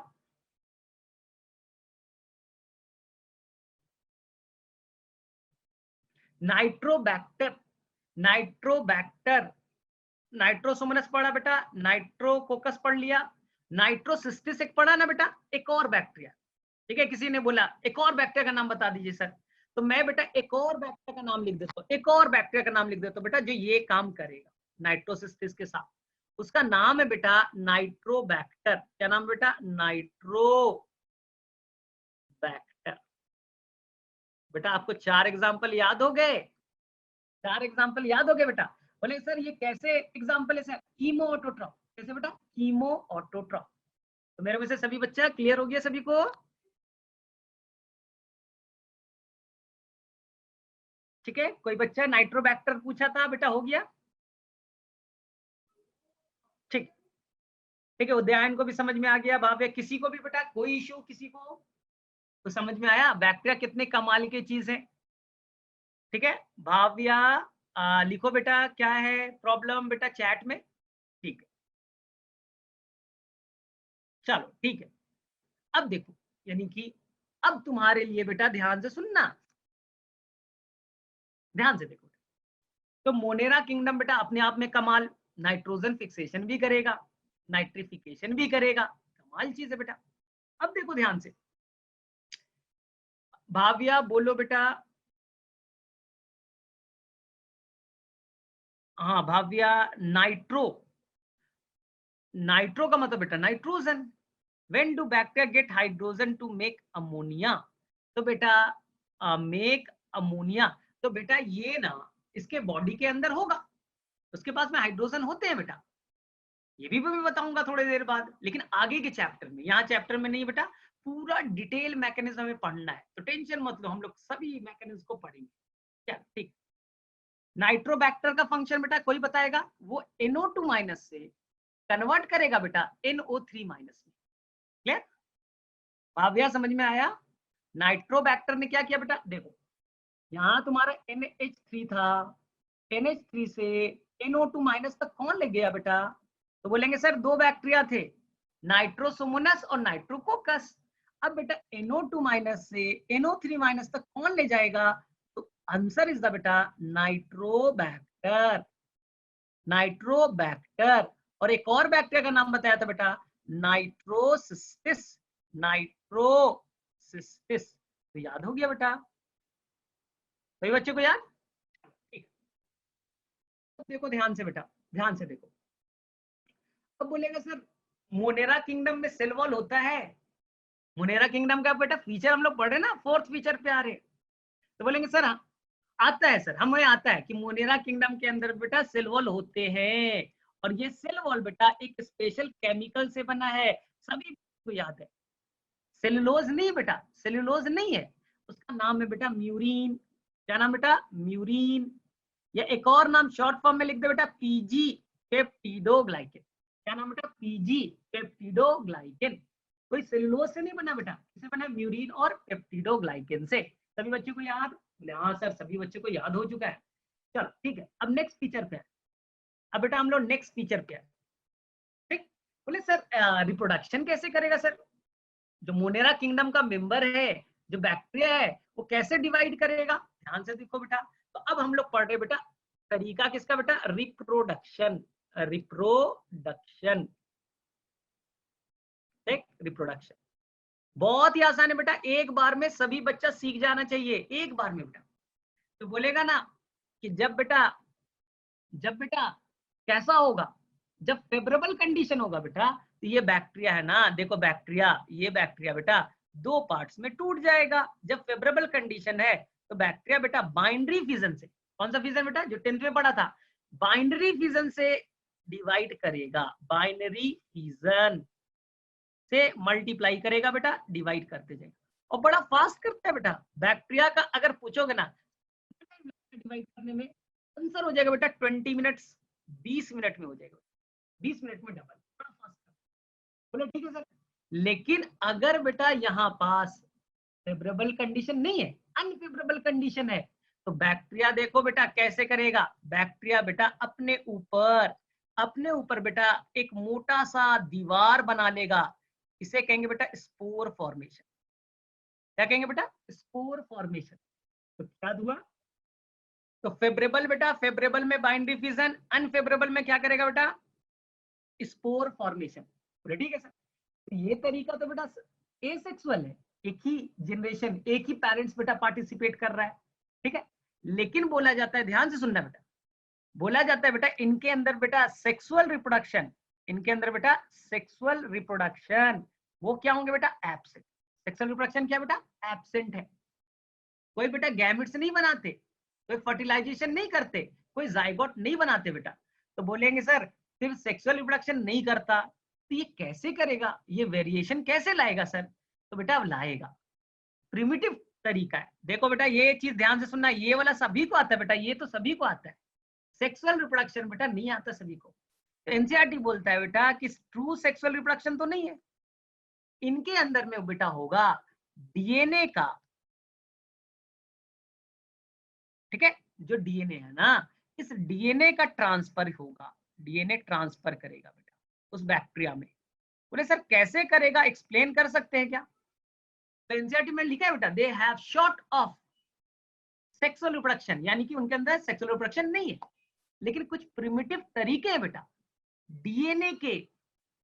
नाइट्रोबैक्टर, नाइट्रोबैक्टर, नाइट्रोसोमोनस पढ़ा बेटा, नाइट्रोकोकस पढ़ लिया, नाइट्रोसिस्टिस एक पढ़ा ना बेटा, एक और बैक्टीरिया। ठीक है, किसी ने बोला एक और बैक्टीरिया का नाम बता दीजिए सर, तो मैं बेटा एक और बैक्टीरिया का नाम लिख देता हूँ, एक और बैक्टीरिया का नाम लिख देता हूँ बेटा जो ये काम करेगा नाइट्रोसिस्टिस के साथ। उसका नाम है बेटा नाइट्रोबैक्टर। क्या नाम है बेटा? नाइट्रोबैक्टर। बेटा आपको 4 एग्जाम्पल याद हो गए? 4 एग्जाम्पल याद हो गए बेटा? बोले सर ये कैसे एग्जाम्पल है सर? Chemo autotroph. कैसे बेटा? Chemo autotroph. तो मेरे में से सभी बच्चा क्लियर हो गया सभी को? ठीक है, कोई बच्चा नाइट्रोबैक्टर पूछा था बेटा, हो गया? ठीक, ठीक है, उदयन को भी समझ में आ गया। भाव्य किसी को भी बेटा कोई इशू किसी को तो समझ में आया बैक्टीरिया कितने कमाल की चीज है? ठीक है भाव्या, लिखो बेटा क्या है प्रॉब्लम बेटा चैट में। ठीक है, चलो ठीक है। अब देखो, यानी कि अब तुम्हारे लिए बेटा ध्यान से सुनना, ध्यान से देखो। तो मोनेरा किंगडम बेटा अपने आप में कमाल, नाइट्रोजन फिक्सेशन भी करेगा, नाइट्रिफिकेशन भी करेगा, कमाल चीज है बेटा। अब देखो ध्यान से, भाविया बोलो बेटा। हाँ भाविया, नाइट्रो, नाइट्रो का मतलब बेटा nitrogen. When do bacteria get hydrogen to make ammonia? तो बेटा मेक अमोनिया, तो बेटा ये ना इसके बॉडी के अंदर होगा, उसके पास में हाइड्रोजन होते हैं बेटा। ये भी मैं बताऊंगा थोड़ी देर बाद, लेकिन आगे के चैप्टर में, यहाँ चैप्टर में नहीं बेटा, पूरा डिटेल मैकेनिज्म में पढ़ना है, तो टेंशन मत लो, हम लोग सभी मैकेनिज्म को पढ़ेंगे। क्या ठीक? नाइट्रोबैक्टर का फंक्शन बेटा कोई बताएगा? वो NO2 माइनस से कन्वर्ट करेगा बेटा NO3 माइनस में। क्लियर? भाव्या समझ में आया? नाइट्रोबैक्टर ने क्या किया बेटा? देखो यहाँ तुम्हारा NH3 था, NH3 से NO2 माइनस तक कौन ले गया बेटा? तो बोलेंगे सर दो बैक्टीरिया थे, नाइट्रोसोमोनस और नाइट्रोकोकस। अब बेटा NO2 माइनस से NO3 माइनस तक कौन ले जाएगा? तो आंसर इज द बेटा नाइट्रोबैक्टर, नाइट्रोबैक्टर। और एक और बैक्टीरिया का नाम बताया था बेटा, नाइट्रोसिस्टिस, नाइट्रोसिस्टिस। तो याद हो गया बेटा? सभी बच्चों को याद? ठीक, तो देखो ध्यान से बेटा, ध्यान से देखो। अब बोलेगा सर मोनेरा किंगडम में सेल वॉल होता है? मोनेरा किंगडम का बेटा फीचर हम लोग पढ़ रहे ना, 4th फीचर पे आ रहे। तो बोलेंगे सर हाँ, आता है सर, हमें आता है कि मोनेरा किंगडम के अंदर बेटा सेल वॉल होते हैं, और ये सेल वॉल बेटा एक स्पेशल केमिकल से बना है। सभी को याद है, सेलुलोज नहीं बेटा, सेलुलोज नहीं है, उसका नाम है बेटा म्यूरिन। क्या नाम बेटा? म्यूरिन। या एक और नाम शॉर्ट फॉर्म में लिख दे बेटा, पीजी, पेप्टिडोग्लाइकेन। क्या नाम बेटा? PG, peptidoglycan. कोई सेलुलोज से नहीं बना बेटा, किसे बना? म्यूरिन और पेप्टिडोग्लाइकेन से। सभी बच्चों को याद? हाँ सर सभी बच्चों को याद हो चुका है। चलो ठीक है, अब नेक्स्ट फीचर पे है। अब बेटा हम लोग नेक्स्ट फीचर पे है। ठीक, बोले सर रिप्रोडक्शन कैसे करेगा सर? जो मोनेरा किंगडम का मेंबर है, जो बैक्टीरिया है, वो कैसे डिवाइड करेगा? ध्यान से देखो बेटा। तो अब हम लोग पढ़ रहे बेटा तरीका किसका बेटा? Reproduction, reproduction. ठीक, रिप्रोडक्शन बहुत ही आसान है बेटा, एक बार में सभी बच्चा सीख जाना चाहिए, एक बार में बेटा। तो बोलेगा ना कि जब बेटा कैसा होगा? जब फेवरेबल कंडीशन होगा बेटा, तो ये बैक्टीरिया है ना, देखो बैक्टीरिया, ये बैक्टीरिया बेटा दो पार्ट्स में टूट जाएगा। जब फेवरेबल कंडीशन है तो बैक्टीरिया बेटा बाइंडरी फिजन से, कौन सा फिजन बेटा जो 10th में पढ़ा था, बाइंडरी फिजन से डिवाइड करेगा, बाइनरी फिजन से मल्टीप्लाई करेगा बेटा, डिवाइड करते जाएगा। और बड़ा फास्ट करता है बेटा बैक्टीरिया का, अगर पूछोगे ना डिवाइड करने में, आंसर हो जाएगा बेटा 20 मिनट्स, 20 मिनट में हो जाएगा, 20 मिनट में डबल, बड़ा फास्ट। बोले ठीक है सर, लेकिन अगर बेटा यहाँ पास फेवरेबल कंडीशन नहीं है, अनफेवरेबल कंडीशन है, तो बैक्टीरिया देखो बेटा कैसे करेगा। बैक्टीरिया बेटा अपने ऊपर बेटा एक मोटा सा दीवार बना लेगा, इसे कहेंगे बेटा स्पोर फॉर्मेशन। क्या कहेंगे बेटा? Spore formation. तो क्या हुआ? तो फेवरेबल बेटा, फेवरेबल में बाइंडरी फिजन, अनफेवरेबल में क्या करेगा बेटा? Spore formation. ठीक है सर, तो ये तरीका तो बेटा एसेक्सुअल है, एक ही जनरेशन, एक ही पेरेंट्स बेटा पार्टिसिपेट कर रहा है। ठीक है, लेकिन बोला जाता है, ध्यान से सुनना बेटा, बोला जाता है बेटा इनके अंदर बेटा सेक्सुअल रिप्रोडक्शन, इनके अंदर बेटा सेक्सुअल रिप्रोडक्शन वो क्या होंगे बेटा, एब्सेंट। सेक्सुअल रिप्रोडक्शन क्या बेटा, एब्सेंट है। कोई बेटा गैमेट्स नहीं बनाते, कोई फर्टिलाइजेशन नहीं करते, कोई जाइगोट नहीं बनाते बेटा। तो बोलेंगे सर सिर्फ सेक्सुअल रिप्रोडक्शन नहीं करता तो ये कैसे करेगा, ये वेरिएशन कैसे लाएगा सर? तो बेटा अब लाएगा, प्रिमिटिव तरीका है। देखो बेटा ये चीज ध्यान से सुनना, ये वाला सभी को आता है बेटा, ये तो सभी को आता है। सेक्सुअल रिप्रोडक्शन बेटा नहीं आता सभी को। तो एनसीईआरटी बोलता है बेटा कि ट्रू सेक्सुअल रिप्रोडक्शन तो नहीं है, इनके अंदर में बेटा होगा डीएनए का, ठीक है, जो डीएनए है ना, इस डीएनए का ट्रांसफर होगा, डीएनए ट्रांसफर करेगा बेटा उस बैक्टीरिया में। बोले सर कैसे करेगा, एक्सप्लेन कर सकते हैं क्या? तो एनसीईआरटी में लिखा है बेटा they have short of sexual reproduction, यानी कि उनके अंदर सेक्सुअल रिप्रोडक्शन नहीं है, लेकिन कुछ प्रिमिटिव तरीके हैं बेटा डीएनए के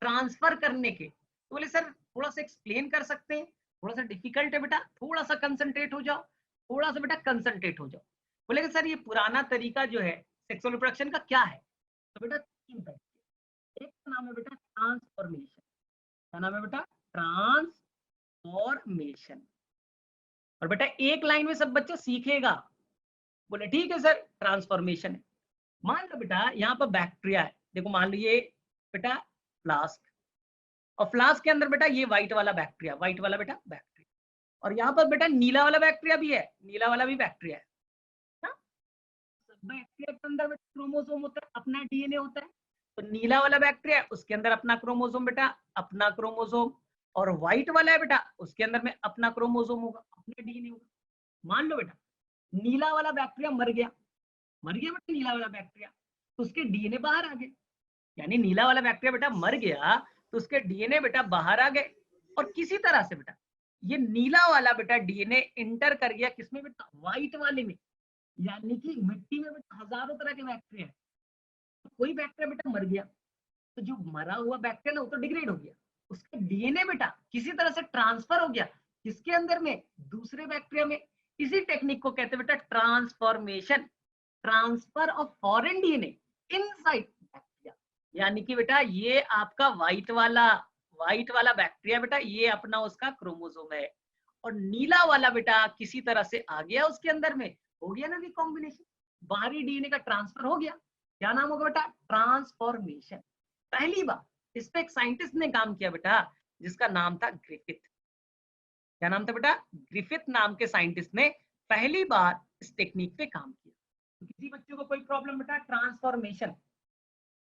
ट्रांसफर करने के। तो बोले सर थोड़ा सा एक्सप्लेन कर सकते हैं, थोड़ा सा डिफिकल्ट है बेटा, थोड़ा सा कंसंट्रेट हो जाओ, थोड़ा सा बेटा कंसंट्रेट हो जाओ। बोले कि सर ये पुराना तरीका जो है सेक्सुअल रिप्रोडक्शन का क्या है? तो बेटा तीन तरीके, एक का नाम है बेटा ट्रांसफॉर्मेशन, क्या नाम है बेटा, ट्रांसफॉर्मेशन। और बेटा एक लाइन में सब बच्चे सीखेगा। बोले ठीक है सर ट्रांसफॉर्मेशन है। मान लो बेटा यहाँ पर बैक्टीरिया है, देखो मान लो ये बेटा फ्लास्क, और फ्लास्क के अंदर बेटा ये व्हाइट वाला बैक्टीरिया, व्हाइट वाला बेटा बैक्टीरिया, और यहाँ पर बेटा नीला वाला बैक्टीरिया भी है, नीला वाला भी बैक्टीरिया है। बैक्टीरिया के अंदर बेटा क्रोमोसोम होता है, अपना डीएनए होता है। तो नीला वाला बैक्टीरिया है उसके अंदर अपना क्रोमोसोम बेटा, अपना क्रोमोसोम, और व्हाइट वाला है बेटा उसके अंदर में अपना क्रोमोसोम होगा, अपना डीएनए होगा। मान लो बेटा नीला वाला बैक्टीरिया मर गया, मर गया बेटा नीला वाला बैक्टीरिया, तो उसके डीएनए बाहर आ गए, यानी नीला वाला बैक्टीरिया बेटा मर गया तो उसके डीएनए बेटा बाहर आ गए। और किसी तरह से बेटा ये नीला वाला बेटा डीएनए इंटर कर गया किसमें बेटा, व्हाइट वाले में, यानी कि मिट्टी में बेटा हजारों तरह के बैक्टीरिया है। तो कोई बैक्टीरिया बेटा मर गया, तो जो मरा हुआ बैक्टीरिया ना वो तो डिग्रेड हो गया, उसका डीएनए बेटा किसी तरह से ट्रांसफर हो गया किसके अंदर में, दूसरे बैक्टीरिया में। इसी टेक्निक को कहते हैं बेटा transformation, transfer of foreign DNA inside bacteria. यानी कि बेटा ये आपका व्हाइट वाला बैक्टीरिया बेटा ये अपना उसका क्रोमोसोम है, और नीला वाला बेटा किसी तरह से आ गया उसके अंदर में, हो गया ना रिकॉम्बिनेशन, बाहरी डीएनए का ट्रांसफर हो गया। क्या नाम होगा बेटा, ट्रांसफॉर्मेशन। पहली बार इस पे एक साइंटिस्ट ने काम किया बेटा जिसका नाम था ग्रिफिथ। क्या नाम था बेटा, ग्रिफिथ नाम के साइंटिस्ट ने पहली बार इस टेक्निक पे काम किया। तो किसी बच्चे को कोई प्रॉब्लम बेटा ट्रांसफॉर्मेशन,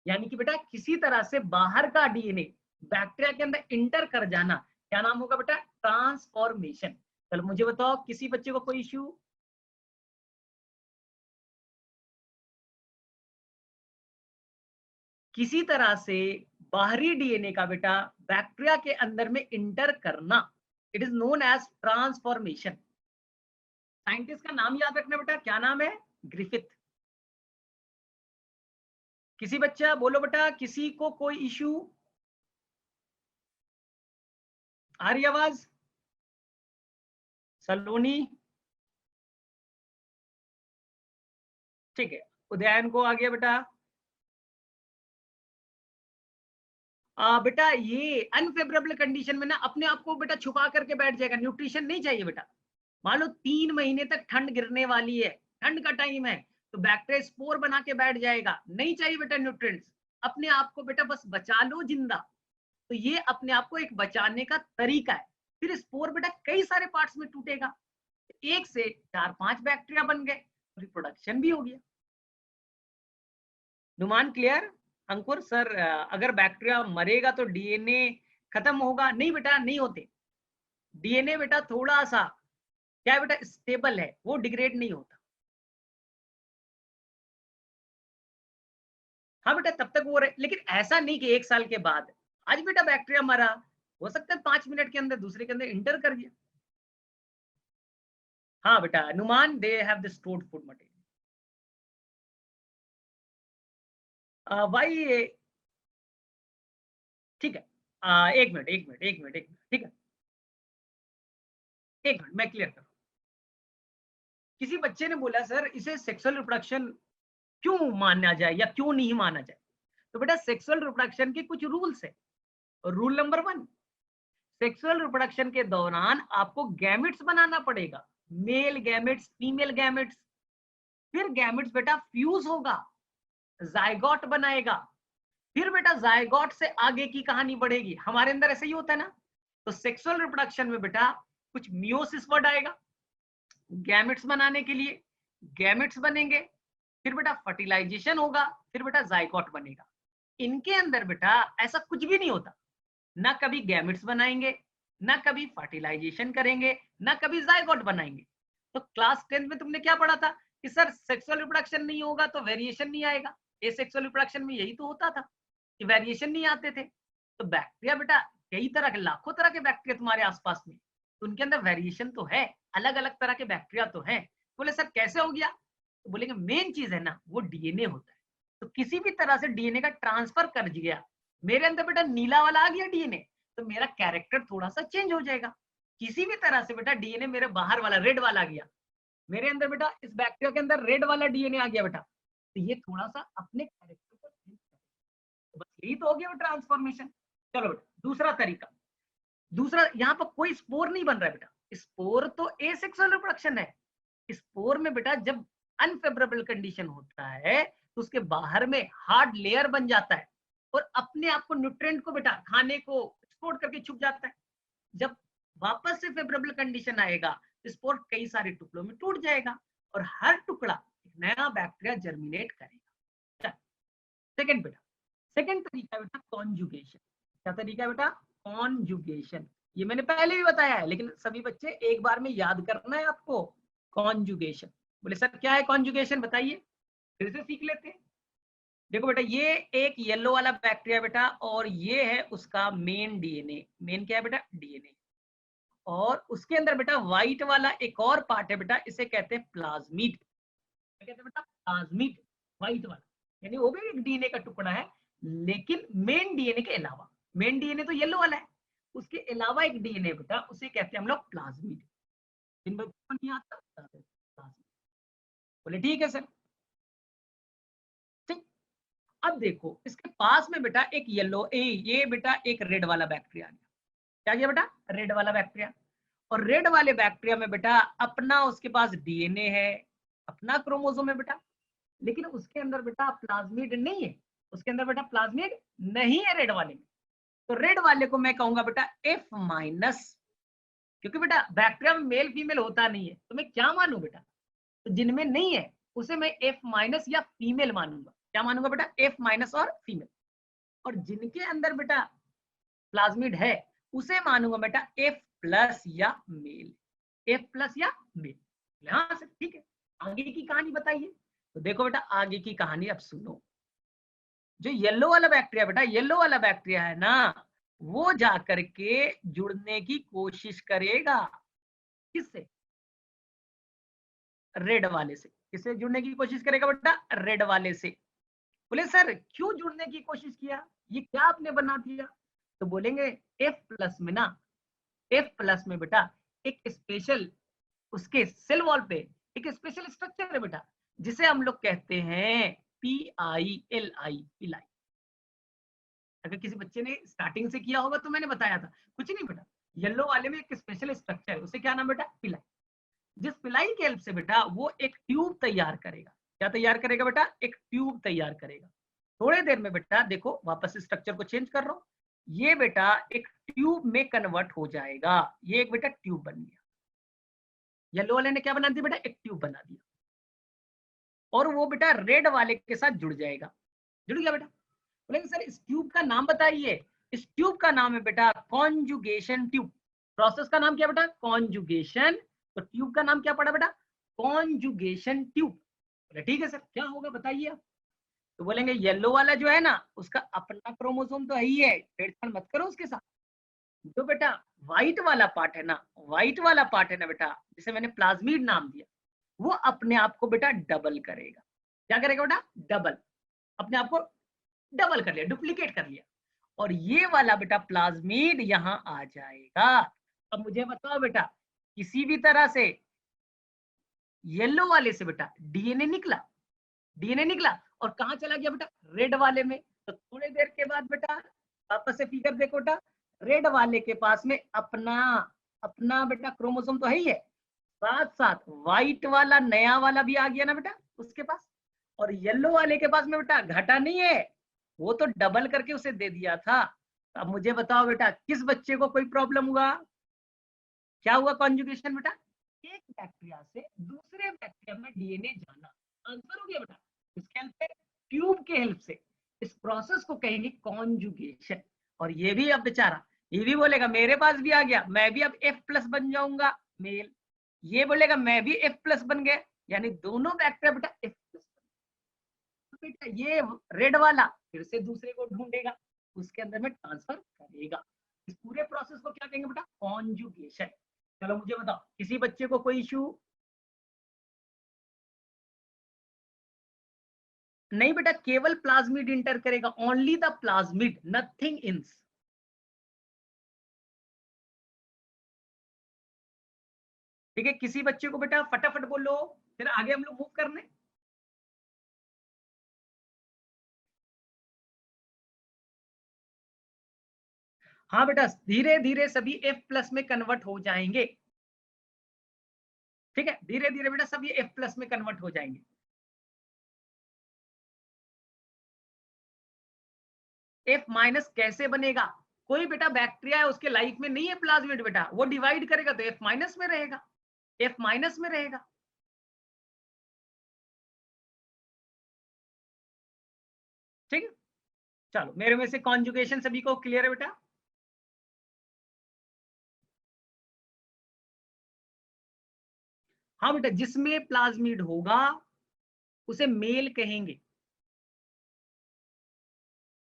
यानी कि बेटा किसी तरह से बाहर का डीएनए बैक्टीरिया के अंदर इंटर कर जाना, क्या नाम होगा बेटा, ट्रांसफॉर्मेशन। चलो मुझे बताओ किसी बच्चे को कोई इश्यू? किसी तरह से बाहरी डीएनए का बेटा बैक्टीरिया के अंदर में इंटर करना, it is known as transformation. Scientist का नाम याद रखना बेटा, क्या नाम है, ग्रिफिथ। किसी बच्चा बोलो बेटा, किसी को कोई इश्यू? आ रही आवाज? सलोनी, ठीक है, उदयन को आ गया बेटा। बेटा ये अनफेवरेबल कंडीशन में ना अपने आप को बेटा छुपा करके बैठ जाएगा, न्यूट्रिशन नहीं चाहिए बेटा। मान लो 3 महीने तक ठंड गिरने वाली है, ठंड का टाइम है, तो बैक्टीरिया स्पोर बना के बैठ जाएगा, नहीं चाहिए बेटा न्यूट्रिएंट्स, अपने आप को बेटा बस बचा लो जिंदा। तो ये अपने आप को एक बचाने का तरीका है। फिर स्पोर बेटा कई सारे पार्ट्स में टूटेगा, एक से 4-5 बैक्टीरिया बन गए, रिप्रोडक्शन भी हो गया। नुमान क्लियर? अंकुर सर अगर बैक्टीरिया मरेगा तो डीएनए खत्म होगा? नहीं बेटा नहीं होते, डीएनए बेटा थोड़ा सा क्या है बेटा, स्टेबल है, वो डिग्रेड नहीं होता। हाँ बेटा तब तक वो रहे, लेकिन ऐसा नहीं कि 1 साल के बाद आज बेटा बैक्टीरिया मरा, हो सकता है 5 मिनट के अंदर दूसरे के अंदर इंटर कर गया। हाँ बेटा Numan they have the stored food material. भाई ठीक है, 1 मिनट 1 मिनट 1 मिनट 1 मिनट, ठीक है 1 मिनट मैं क्लियर करूँ। किसी बच्चे ने बोला सर इसे सेक्सुअल रिप्रोडक्शन क्यों माना जाए या क्यों नहीं माना जाए। तो बेटा सेक्सुअल रिप्रोडक्शन के कुछ रूल्स है। रूल नंबर 1, सेक्सुअल रिप्रोडक्शन के दौरान आपको गैमेट्स बनाना पड़ेगा, मेल गैमेट्स, फीमेल गैमेट्स। फिर गैमेट्स बेटा फ्यूज होगा, जायगोट बनाएगा। फिर बेटा जायगोट से आगे की कहानी बढ़ेगी। हमारे अंदर ऐसे ही होता है ना। तो सेक्सुअल रिप्रोडक्शन में बेटा कुछ मियोसिस वर्ड आएगा गैमेट्स बनाने के लिए, गैमेट्स बनेंगे। फिर बेटा फर्टिलाइजेशन होगा, फिर बेटा जायगोट बनेगा। इनके अंदर बेटा ऐसा कुछ भी नहीं होता, ना कभी गैमेट्स बनाएंगे, ना कभी फर्टिलाइजेशन करेंगे, ना कभी जायगोट बनाएंगे। तो क्लास 10th में तुमने क्या पढ़ा था कि सर सेक्सुअल रिप्रोडक्शन नहीं होगा तो वेरिएशन नहीं आएगा। एसेक्सुअल रिप्रोडक्शन में यही तो होता था कि वेरिएशन नहीं आते थे। तो बैक्टीरिया बेटा कई तरह के, लाखों तरह के बैक्टीरिया तुम्हारे आसपास में, तो उनके अंदर वेरिएशन तो है, अलग अलग तरह के बैक्टीरिया तो है। बोले सर कैसे हो गया, तो बोलेंगे मेन चीज है ना वो डीएनए होता है। तो किसी भी तरह से डीएनए का ट्रांसफर कर गया, मेरे अंदर बेटा नीला वाला आ गया डीएनए, तो मेरा कैरेक्टर थोड़ा सा चेंज हो जाएगा। किसी भी तरह से बेटा डीएनए मेरे बाहर वाला रेड वाला आ गया, मेरे अंदर बेटा इस बैक्टीरिया के अंदर रेड वाला डीएनए आ गया बेटा, तो ये थोड़ा सा अपने कैरेक्टर को चेंज करेगा। तो बस यही तो हो गया वो ट्रांसफॉर्मेशन। चलो बेटा दूसरा तरीका, दूसरा यहाँ पर कोई स्पोर नहीं बन रहा है बेटा, स्पोर तो एसेक्सुअल रिप्रोडक्शन है। स्पोर में बेटा जब अनफेवरेबल कंडीशन होता है तो उसके बाहर में हार्ड लेयर बन जाता है और अपने आप को न्यूट्रिएंट को बेटा खाने को एक्सपोर्ट करके छुप जाता है। जब वापस से फेवरेबल कंडीशन आएगा तो स्पोर कई सारे टुकड़ों में टूट जाएगा और हर टुकड़ा एक नया बैक्टीरिया जर्मिनेट करेगा। सेकंड बेटा, सेकंड तरीका बेटा कॉन्जुगेशन। क्या तरीका है बेटा, कॉन्जुगेशन। ये मैंने पहले भी बताया है लेकिन सभी बच्चे एक बार में याद करना है आपको। कॉन्जुगेशन, बोले सर क्या है कॉन्जुगेशन बताइए, फिर से सीख लेते हैं। देखो बेटा ये एक येलो वाला बैक्टीरिया बेटा और ये है उसका मेन डीएनए। मेन क्या है बेटा, डीएनए। और उसके अंदर बेटा व्हाइट वाला एक और पार्ट है बेटा, इसे कहते हैं प्लाज्मिड। क्या कहते हैं बेटा, प्लाज्मिड, व्हाइट वाला, यानी वो भी एक डीएनए का टुकड़ा है लेकिन मेन डीएनए के अलावा। मेन डीएनए तो येलो वाला है, उसके अलावा एक डीएनए बेटा उसे कहते हैं हम लोग प्लाज्मिड। इन बच्चों को नहीं आता, बोले ठीक है सर। ठीक, अब देखो इसके पास में बेटा एक येलो ये बेटा एक रेड वाला बैक्टीरिया आ गया। क्या गया बेटा, रेड वाला बैक्टीरिया। और रेड वाले बैक्टीरिया में बेटा अपना उसके पास डीएनए है, अपना क्रोमोसोम है बेटा, लेकिन उसके अंदर बेटा प्लाज्मिड नहीं है। उसके अंदर बेटा प्लाज्मिड नहीं है रेड वाले में। तो रेड वाले को मैं कहूंगा बेटा F माइनस, क्योंकि बेटा बैक्टीरिया में मेल फीमेल होता नहीं है तो मैं क्या मानू बेटा, तो जिनमें नहीं है उसे मैं F माइनस या फीमेल मानूंगा। क्या मानूंगा बेटा, F माइनस और फीमेल। और जिनके अंदर बेटा प्लाज्मिड है उसे मानूंगा बेटा F प्लस या मेल। F प्लस या मेल। हाँ सर ठीक है, आगे की कहानी बताइए। तो देखो बेटा आगे की कहानी अब सुनो। जो येलो वाला बैक्टीरिया बेटा, येलो वाला बैक्टीरिया है ना, वो जाकर के जुड़ने की कोशिश करेगा किससे, रेड वाले से। किससे जुड़ने की कोशिश करेगा बेटा, रेड वाले से। बोले सर क्यों जुड़ने की कोशिश किया, ये क्या आपने बना दिया, तो बोलेंगे F प्लस में ना, F प्लस में बेटा एक स्पेशल उसके सेल वॉल पे एक स्पेशल स्ट्रक्चर है बेटा जिसे हम लोग कहते हैं PILI, पिलाई। अगर किसी बच्चे ने स्टार्टिंग से किया होगा तो मैंने बताया था, कुछ नहीं बेटा, येलो वाले में एक स्पेशल स्ट्रक्चर है, उसे क्या नाम बेटा, पिलाई। जिस पिलाई के हेल्प से बेटा वो एक ट्यूब तैयार करेगा। क्या तैयार करेगा बेटा, एक ट्यूब तैयार करेगा। थोड़ी देर में बेटा देखो वापस स्ट्रक्चर को चेंज कर रहा हूं, ये बेटा एक ट्यूब में कन्वर्ट हो जाएगा। ये एक बेटा ट्यूब बन गया। येलो वाले ने क्या बना दिया बेटा, एक ट्यूब बना दिया और वो बेटा रेड वाले के साथ जुड़ जाएगा। जुड़ गया बेटा। बोलेंगे सर इस ट्यूब का नाम बताइए। इस ट्यूब का नाम है बेटा कॉन्जुगेशन ट्यूब। प्रोसेस का नाम क्या बेटा, कॉन्जुगेशन। तो ट्यूब का नाम क्या पड़ा बेटा, कॉन्जुगेशन ट्यूब। बोले ठीक है सर क्या होगा बताइए आप। तो बोलेंगे येलो वाला जो है ना उसका अपना क्रोमोसोम तो है ही है, छेड़छाड़ मत करो उसके साथ। जो बेटा व्हाइट वाला पार्ट है ना, व्हाइट वाला पार्ट है ना बेटा, जिसे मैंने प्लाज्मिड नाम दिया, वो अपने आप को बेटा डबल करेगा। क्या करेगा बेटा, डबल, अपने आप को डबल कर लिया, डुप्लीकेट कर लिया। और ये वाला बेटा प्लाज्मिड यहां आ जाएगा। अब मुझे बताओ बेटा किसी भी तरह से येलो वाले से बेटा डीएनए निकला, डीएनए निकला और कहाँ चला गया बेटा, रेड वाले में। तो थोड़ी देर के बाद बेटा वापस से फिगर देखो बेटा, रेड वाले के पास में अपना अपना बेटा क्रोमोसोम तो है ही है, साथ साथ व्हाइट वाला नया वाला भी आ गया ना बेटा उसके पास, और येलो वाले के पास में बेटा घटा नहीं है, वो तो डबल करके उसे दे दिया था। अब मुझे बताओ बेटा किस बच्चे को कोई प्रॉब्लम हुआ, क्या हुआ कॉन्जुगेशन बेटा, एक बैक्टीरिया से दूसरे बैक्टीरिया में डीएनए जाना, आंसर हो गया बेटा। इसके हेल्प से, ट्यूब के हेल्प से, इस प्रोसेस को कहेंगे कॉन्जुगेशन। और ये भी अब बेचारा ये भी बोलेगा मेरे पास भी आ गया, मैं भी अब F+ बन जाऊंगा मेल, ये बोलेगा मैं भी F+ बन गया, यानी दोनों बैक्टीरिया बेटा F+। बेटा ये रेड वाला फिर से दूसरे को ढूंढेगा, उसके अंदर में ट्रांसफर करेगा। इस पूरे प्रोसेस को क्या कहेंगे बेटा, कॉन्जुगेशन। चलो मुझे बताओ किसी बच्चे को कोई इश्यू नहीं बेटा, केवल प्लाज्मिड इंटर करेगा, ओनली द प्लाज्मिड, नथिंग इन्स। ठीक है, किसी बच्चे को बेटा फटाफट बोलो, फिर आगे हम लोग मूव करने। हाँ बेटा धीरे धीरे सभी F+ में कन्वर्ट हो जाएंगे। ठीक है, धीरे धीरे बेटा सभी F+ में कन्वर्ट हो जाएंगे। F- कैसे बनेगा, कोई बेटा बैक्टीरिया है उसके लाइफ में नहीं है प्लाज्मिड बेटा, वो डिवाइड करेगा तो F- में रहेगा, F- में रहेगा। ठीक है, चलो मेरे में से कॉन्जुगेशन सभी को क्लियर है बेटा। हाँ बेटा, जिसमें प्लाज्मिड होगा उसे मेल कहेंगे।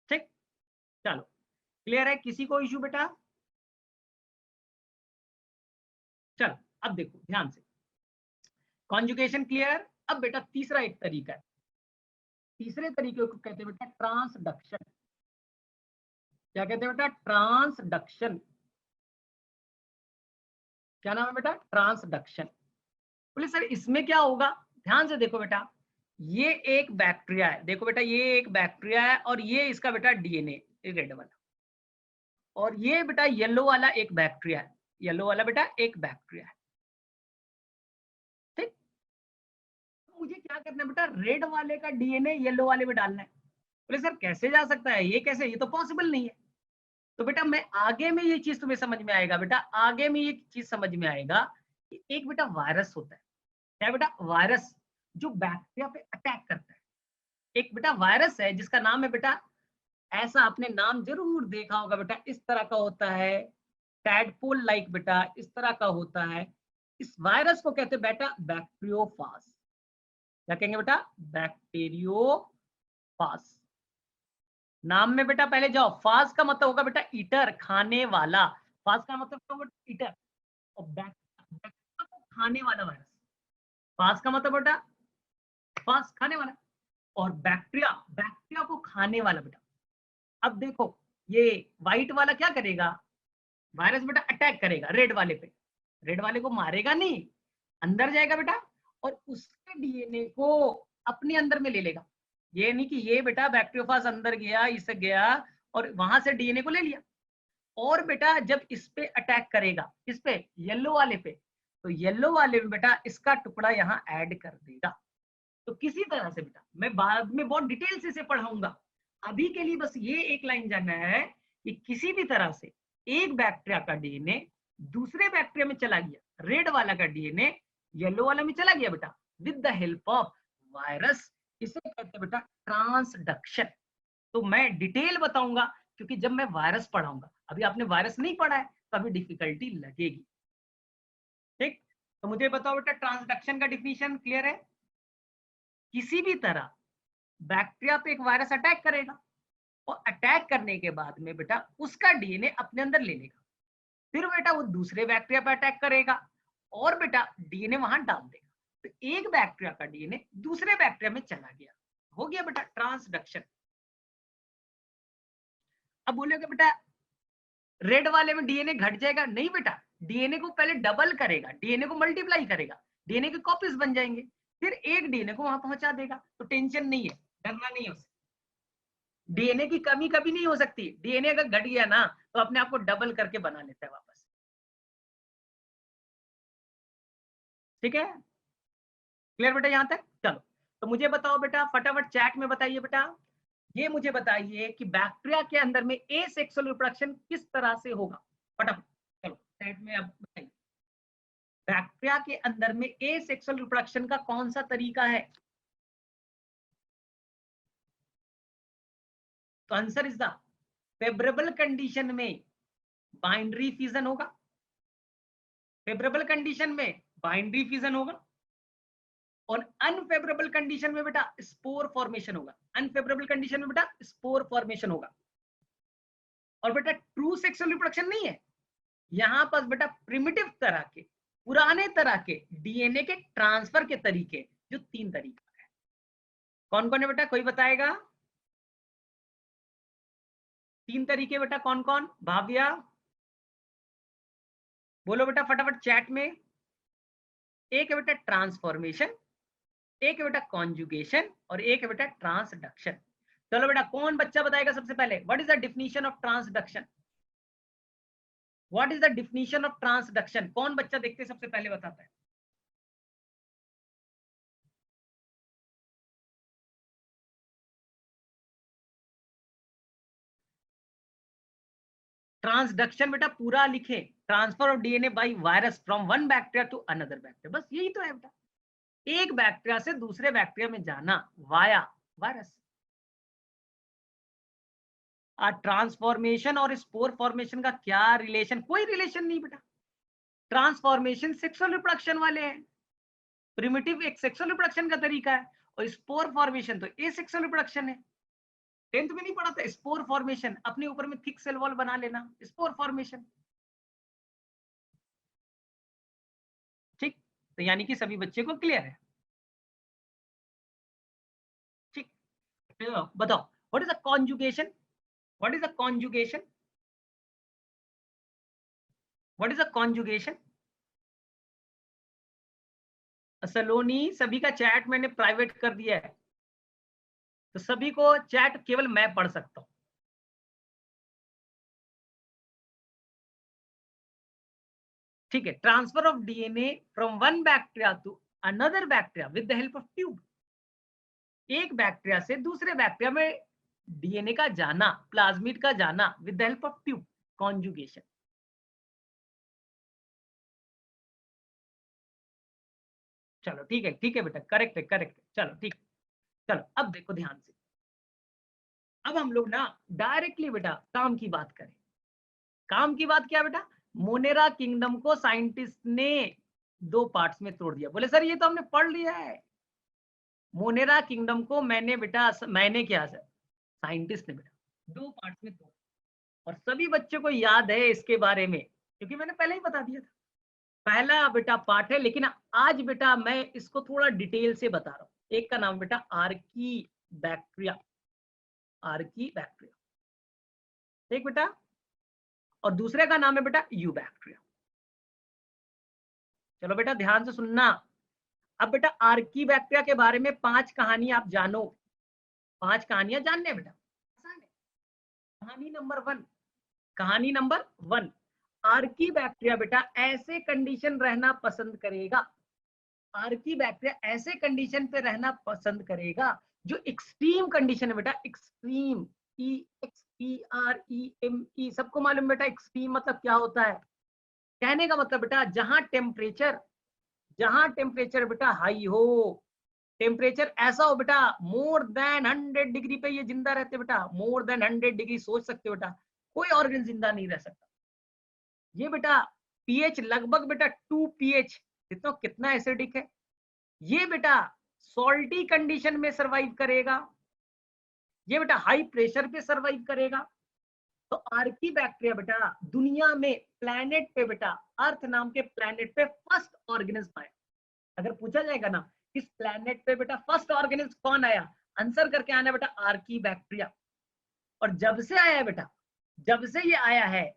ठीक, चलो क्लियर है, किसी को इश्यू बेटा। चलो अब देखो ध्यान से, कॉन्जुगेशन क्लियर। अब बेटा तीसरा एक तरीका है, तीसरे तरीके को कहते हैं बेटा ट्रांसडक्शन। क्या कहते हैं बेटा, ट्रांसडक्शन। क्या नाम है बेटा, ट्रांसडक्शन। बोले सर इसमें क्या होगा, ध्यान से देखो बेटा, ये एक बैक्टीरिया है, देखो बेटा ये एक बैक्टीरिया है और ये इसका बेटा डीएनए रेड वाला, और ये बेटा येलो वाला एक बैक्टीरिया है, येलो वाला बेटा एक बैक्टीरिया है। ठीक, मुझे क्या करना है बेटा, रेड वाले का डीएनए येलो वाले में डालना है। बोले सर कैसे जा सकता है, ये कैसे, ये तो पॉसिबल नहीं है। तो बेटा मैं आगे में ये चीज तुम्हें समझ में आएगा बेटा, आगे में ये चीज समझ में आएगा कि एक बेटा वायरस होता है, क्या बेटा, वायरस जो बैक्टीरिया पे अटैक करता है। एक बेटा वायरस है जिसका नाम है बेटा, ऐसा आपने नाम जरूर देखा होगा बेटा, इस तरह का होता है, टैडपोल लाइक बेटा इस तरह का होता है। इस वायरस को कहते हैं बेटा बैक्टीरियोफाज। क्या कहेंगे बेटा, बैक्टीरियोफाज। नाम में बेटा पहले जाओ, फाज का मतलब होगा बेटा ईटर, खाने वाला, फाज का मतलब क्या होगा, ईटर। और बैक्टीरिया को खाने वाला वायरस, फाज का मतलब बेटा फाज खाने वाला, और बैक्टीरिया बैक्टीरिया को खाने वाला बेटा। अब देखो ये व्हाइट वाला क्या करेगा, वायरस बेटा अटैक करेगा रेड वाले पे, रेड वाले को मारेगा नहीं, अंदर जाएगा बेटा और उसके डीएनए को अपने अंदर में ले लेगा। ये नहीं कि ये बेटा बैक्टीरियोफाज अंदर गया, इसे गया और वहां से डीएनए को ले लिया, और बेटा जब इस पे अटैक करेगा, इस पे येलो वाले पे, तो येलो वाले में बेटा इसका टुकड़ा यहाँ ऐड कर देगा। तो किसी तरह से बेटा मैं बाद में बहुत डिटेल से इसे पढ़ाऊंगा, अभी के लिए बस ये एक लाइन जानना है कि किसी भी तरह से एक बैक्टीरिया का डीएनए दूसरे बैक्टीरिया में चला गया, रेड वाला का डीएनए येलो वाला में चला गया बेटा, with the help of virus, इसे कहते हैं बेटा ट्रांसडक्शन। तो मैं डिटेल बताऊंगा क्योंकि जब मैं वायरस पढ़ाऊंगा, अभी आपने वायरस नहीं पढ़ा है तो अभी डिफिकल्टी लगेगी। ठीक, तो मुझे बताओ बेटा ट्रांसडक्शन का डिफिनीशन क्लियर है। किसी भी तरह बैक्टीरिया पे एक वायरस अटैक करेगा और अटैक करने के बाद में बेटा उसका डीएनए अपने अंदर ले लेगा, फिर बेटा वो दूसरे बैक्टीरिया पे अटैक करेगा और बेटा डीएनए वहां डाल देगा, तो एक बैक्टीरिया का डीएनए दूसरे बैक्टीरिया में चला गया, हो गया बेटा ट्रांसडक्शन। अब बोलोगे बेटा रेड वाले में डीएनए घट जाएगा, नहीं बेटा, डीएनए को पहले डबल करेगा, डीएनए को मल्टीप्लाई करेगा, डीएनए के कॉपीज बन जाएंगे, फिर एक डीएनए को वहां पहुंचा देगा। तो टेंशन नहीं है, डरना नहीं है उससे। डीएनए की कमी कभी नहीं हो सकती। डीएनए अगर घट गया ना तो अपने आप को डबल करके बना लेता है वापस। ठीक है, क्लियर बेटा यहां तक? चलो, तो मुझे बताओ बेटा, फटाफट चैट में बताइए बेटा, ये मुझे बताइए कि बैक्टीरिया के अंदर में एसेक्सुअल रिप्रोडक्शन किस तरह से होगा। फटाफट चलो चैट में अब बताइए, बैक्टीरिया के अंदर में एसेक्सुअल रिप्रोडक्शन का कौन सा तरीका है? तो answer is the favourable condition में बाइंड्री फ्यूजन होगा। फेवरेबल कंडीशन में बाइंड्री फ्यूजन होगा और अनफेवरेबल कंडीशन में बेटा स्पोर फॉर्मेशन होगा। अनफेवरेबल कंडीशन में बेटा स्पोर फॉर्मेशन होगा। और बेटा ट्रू सेक्सुअल रिप्रोडक्शन नहीं है यहां पर बेटा, प्रिमिटिव तरह के, पुराने तरह के डीएनए के ट्रांसफर के तरीके, जो 3 तरीका है। कौन कौन है बेटा, कोई बताएगा? 3 तरीके बेटा कौन कौन? भाव्या बोलो बेटा फटाफट चैट में। एक है बेटा ट्रांसफॉर्मेशन, एक है बेटा कॉन्जुगेशन और एक है बेटा ट्रांसडक्शन। चलो बेटा कौन बच्चा बताएगा सबसे पहले, what is the definition of transduction? What is the definition of transduction? कौन बच्चा देखते सबसे पहले बताता है? ट्रांसडक्शन बेटा पूरा लिखे, transfer of DNA by virus from one bacteria to another bacteria, बस यही तो है बेटा, एक बैक्टीरिया से दूसरे बैक्टीरिया में जाना वाया वायरस। ट्रांसफॉर्मेशन और स्पोर फॉर्मेशन का क्या रिलेशन? कोई रिलेशन नहीं बेटा। ट्रांसफॉर्मेशन सेक्सुअल रिप्रोडक्शन वाले हैं, प्रिमिटिव एक सेक्सुअल रिप्रोडक्शन का तरीका है, और स्पोर फॉर्मेशन तो एसेक्सुअल रिप्रोडक्शन है। 10th में नहीं पढ़ा था स्पोर फॉर्मेशन? अपने ऊपर में थिक सेल वॉल बना लेना, स्पोर फॉर्मेशन। ठीक, तो यानी कि सभी बच्चे को क्लियर है। ठीक, तो बताओ what is the conjugation? What is the conjugation? What is the conjugation? Saloni, सभी का चैट मैंने प्राइवेट कर दिया है, तो सभी को चैट केवल मैं पढ़ सकता हूं। ठीक है, transfer of DNA from one bacteria to another bacteria with the help of tube. एक बैक्टीरिया से दूसरे बैक्टीरिया में डीएनए का जाना, प्लाज्मिड का जाना with the help of tube, conjugation. चलो ठीक है बेटा, करेक्ट है करेक्ट है, चलो ठीक। चलो अब देखो ध्यान से, अब हम लोग ना डायरेक्टली बेटा काम की बात करें। काम की बात क्या बेटा? मोनेरा किंगडम को साइंटिस्ट ने 2 पार्ट्स में तोड़ दिया। बोले सर ये तो हमने पढ़ लिया है। मोनेरा किंगडम को मैंने बेटा, मैंने क्या सर, साइंटिस्ट ने बेटा 2 पार्ट्स में तोड़, और सभी बच्चों को याद है इसके बारे में क्योंकि मैंने पहले ही बता दिया था। पहला बेटा पार्ट है, लेकिन आज बेटा मैं इसको थोड़ा डिटेल से बता रहा हूँ। एक का नाम बेटा आर्की बैक्टीरिया, आर्की बैक्टीरिया, ठीक बेटा, और दूसरे का नाम है बेटा यू बैक्टीरिया। चलो बेटा ध्यान से सुनना। अब बेटा आर्की बैक्टीरिया के बारे में 5 कहानी आप जानो, 5 कहानियां जानने हैं बेटा, आसान है। कहानी नंबर 1, कहानी नंबर 1, आर्की बैक्टीरिया बेटा ऐसे कंडीशन रहना पसंद करेगा, आर्की बैक्टीरिया ऐसे कंडीशन पे रहना पसंद करेगा जो एक्सट्रीम कंडीशन है बेटा, एक्सट्रीम, EXTREME, सबको मालूम बेटा एक्सट्रीम मतलब क्या होता है? कहने का मतलब बेटा जहां टेम्परेचर बेटा हाई हो, टेम्परेचर ऐसा हो बेटा मोर देन 100 डिग्री पे ये जिंदा रहते बेटा, मोर देन 100 डिग्री, सोच सकते हो बेटा कोई ऑर्गन जिंदा नहीं रह सकता। ये बेटा पीएच लगभग बेटा 2 पीएच, कितना एसिडिक है ये बेटा, सॉल्टी कंडीशन में सरवाइव करेगा, ये बेटा हाई प्रेशर पे सरवाइव करेगा। तो आर्की बैक्टीरिया बेटा दुनिया में प्लेनेट पे बेटा, अर्थ नाम के प्लेनेट पे फर्स्ट ऑर्गेनिज्म आया। अगर पूछा जाएगा ना इस प्लेनेट पे बेटा फर्स्ट ऑर्गेनिज्म कौन आया, आंसर करके आना बेटा आर्की बैक्टीरिया। और जब से आया है बेटा, जब से ये आया है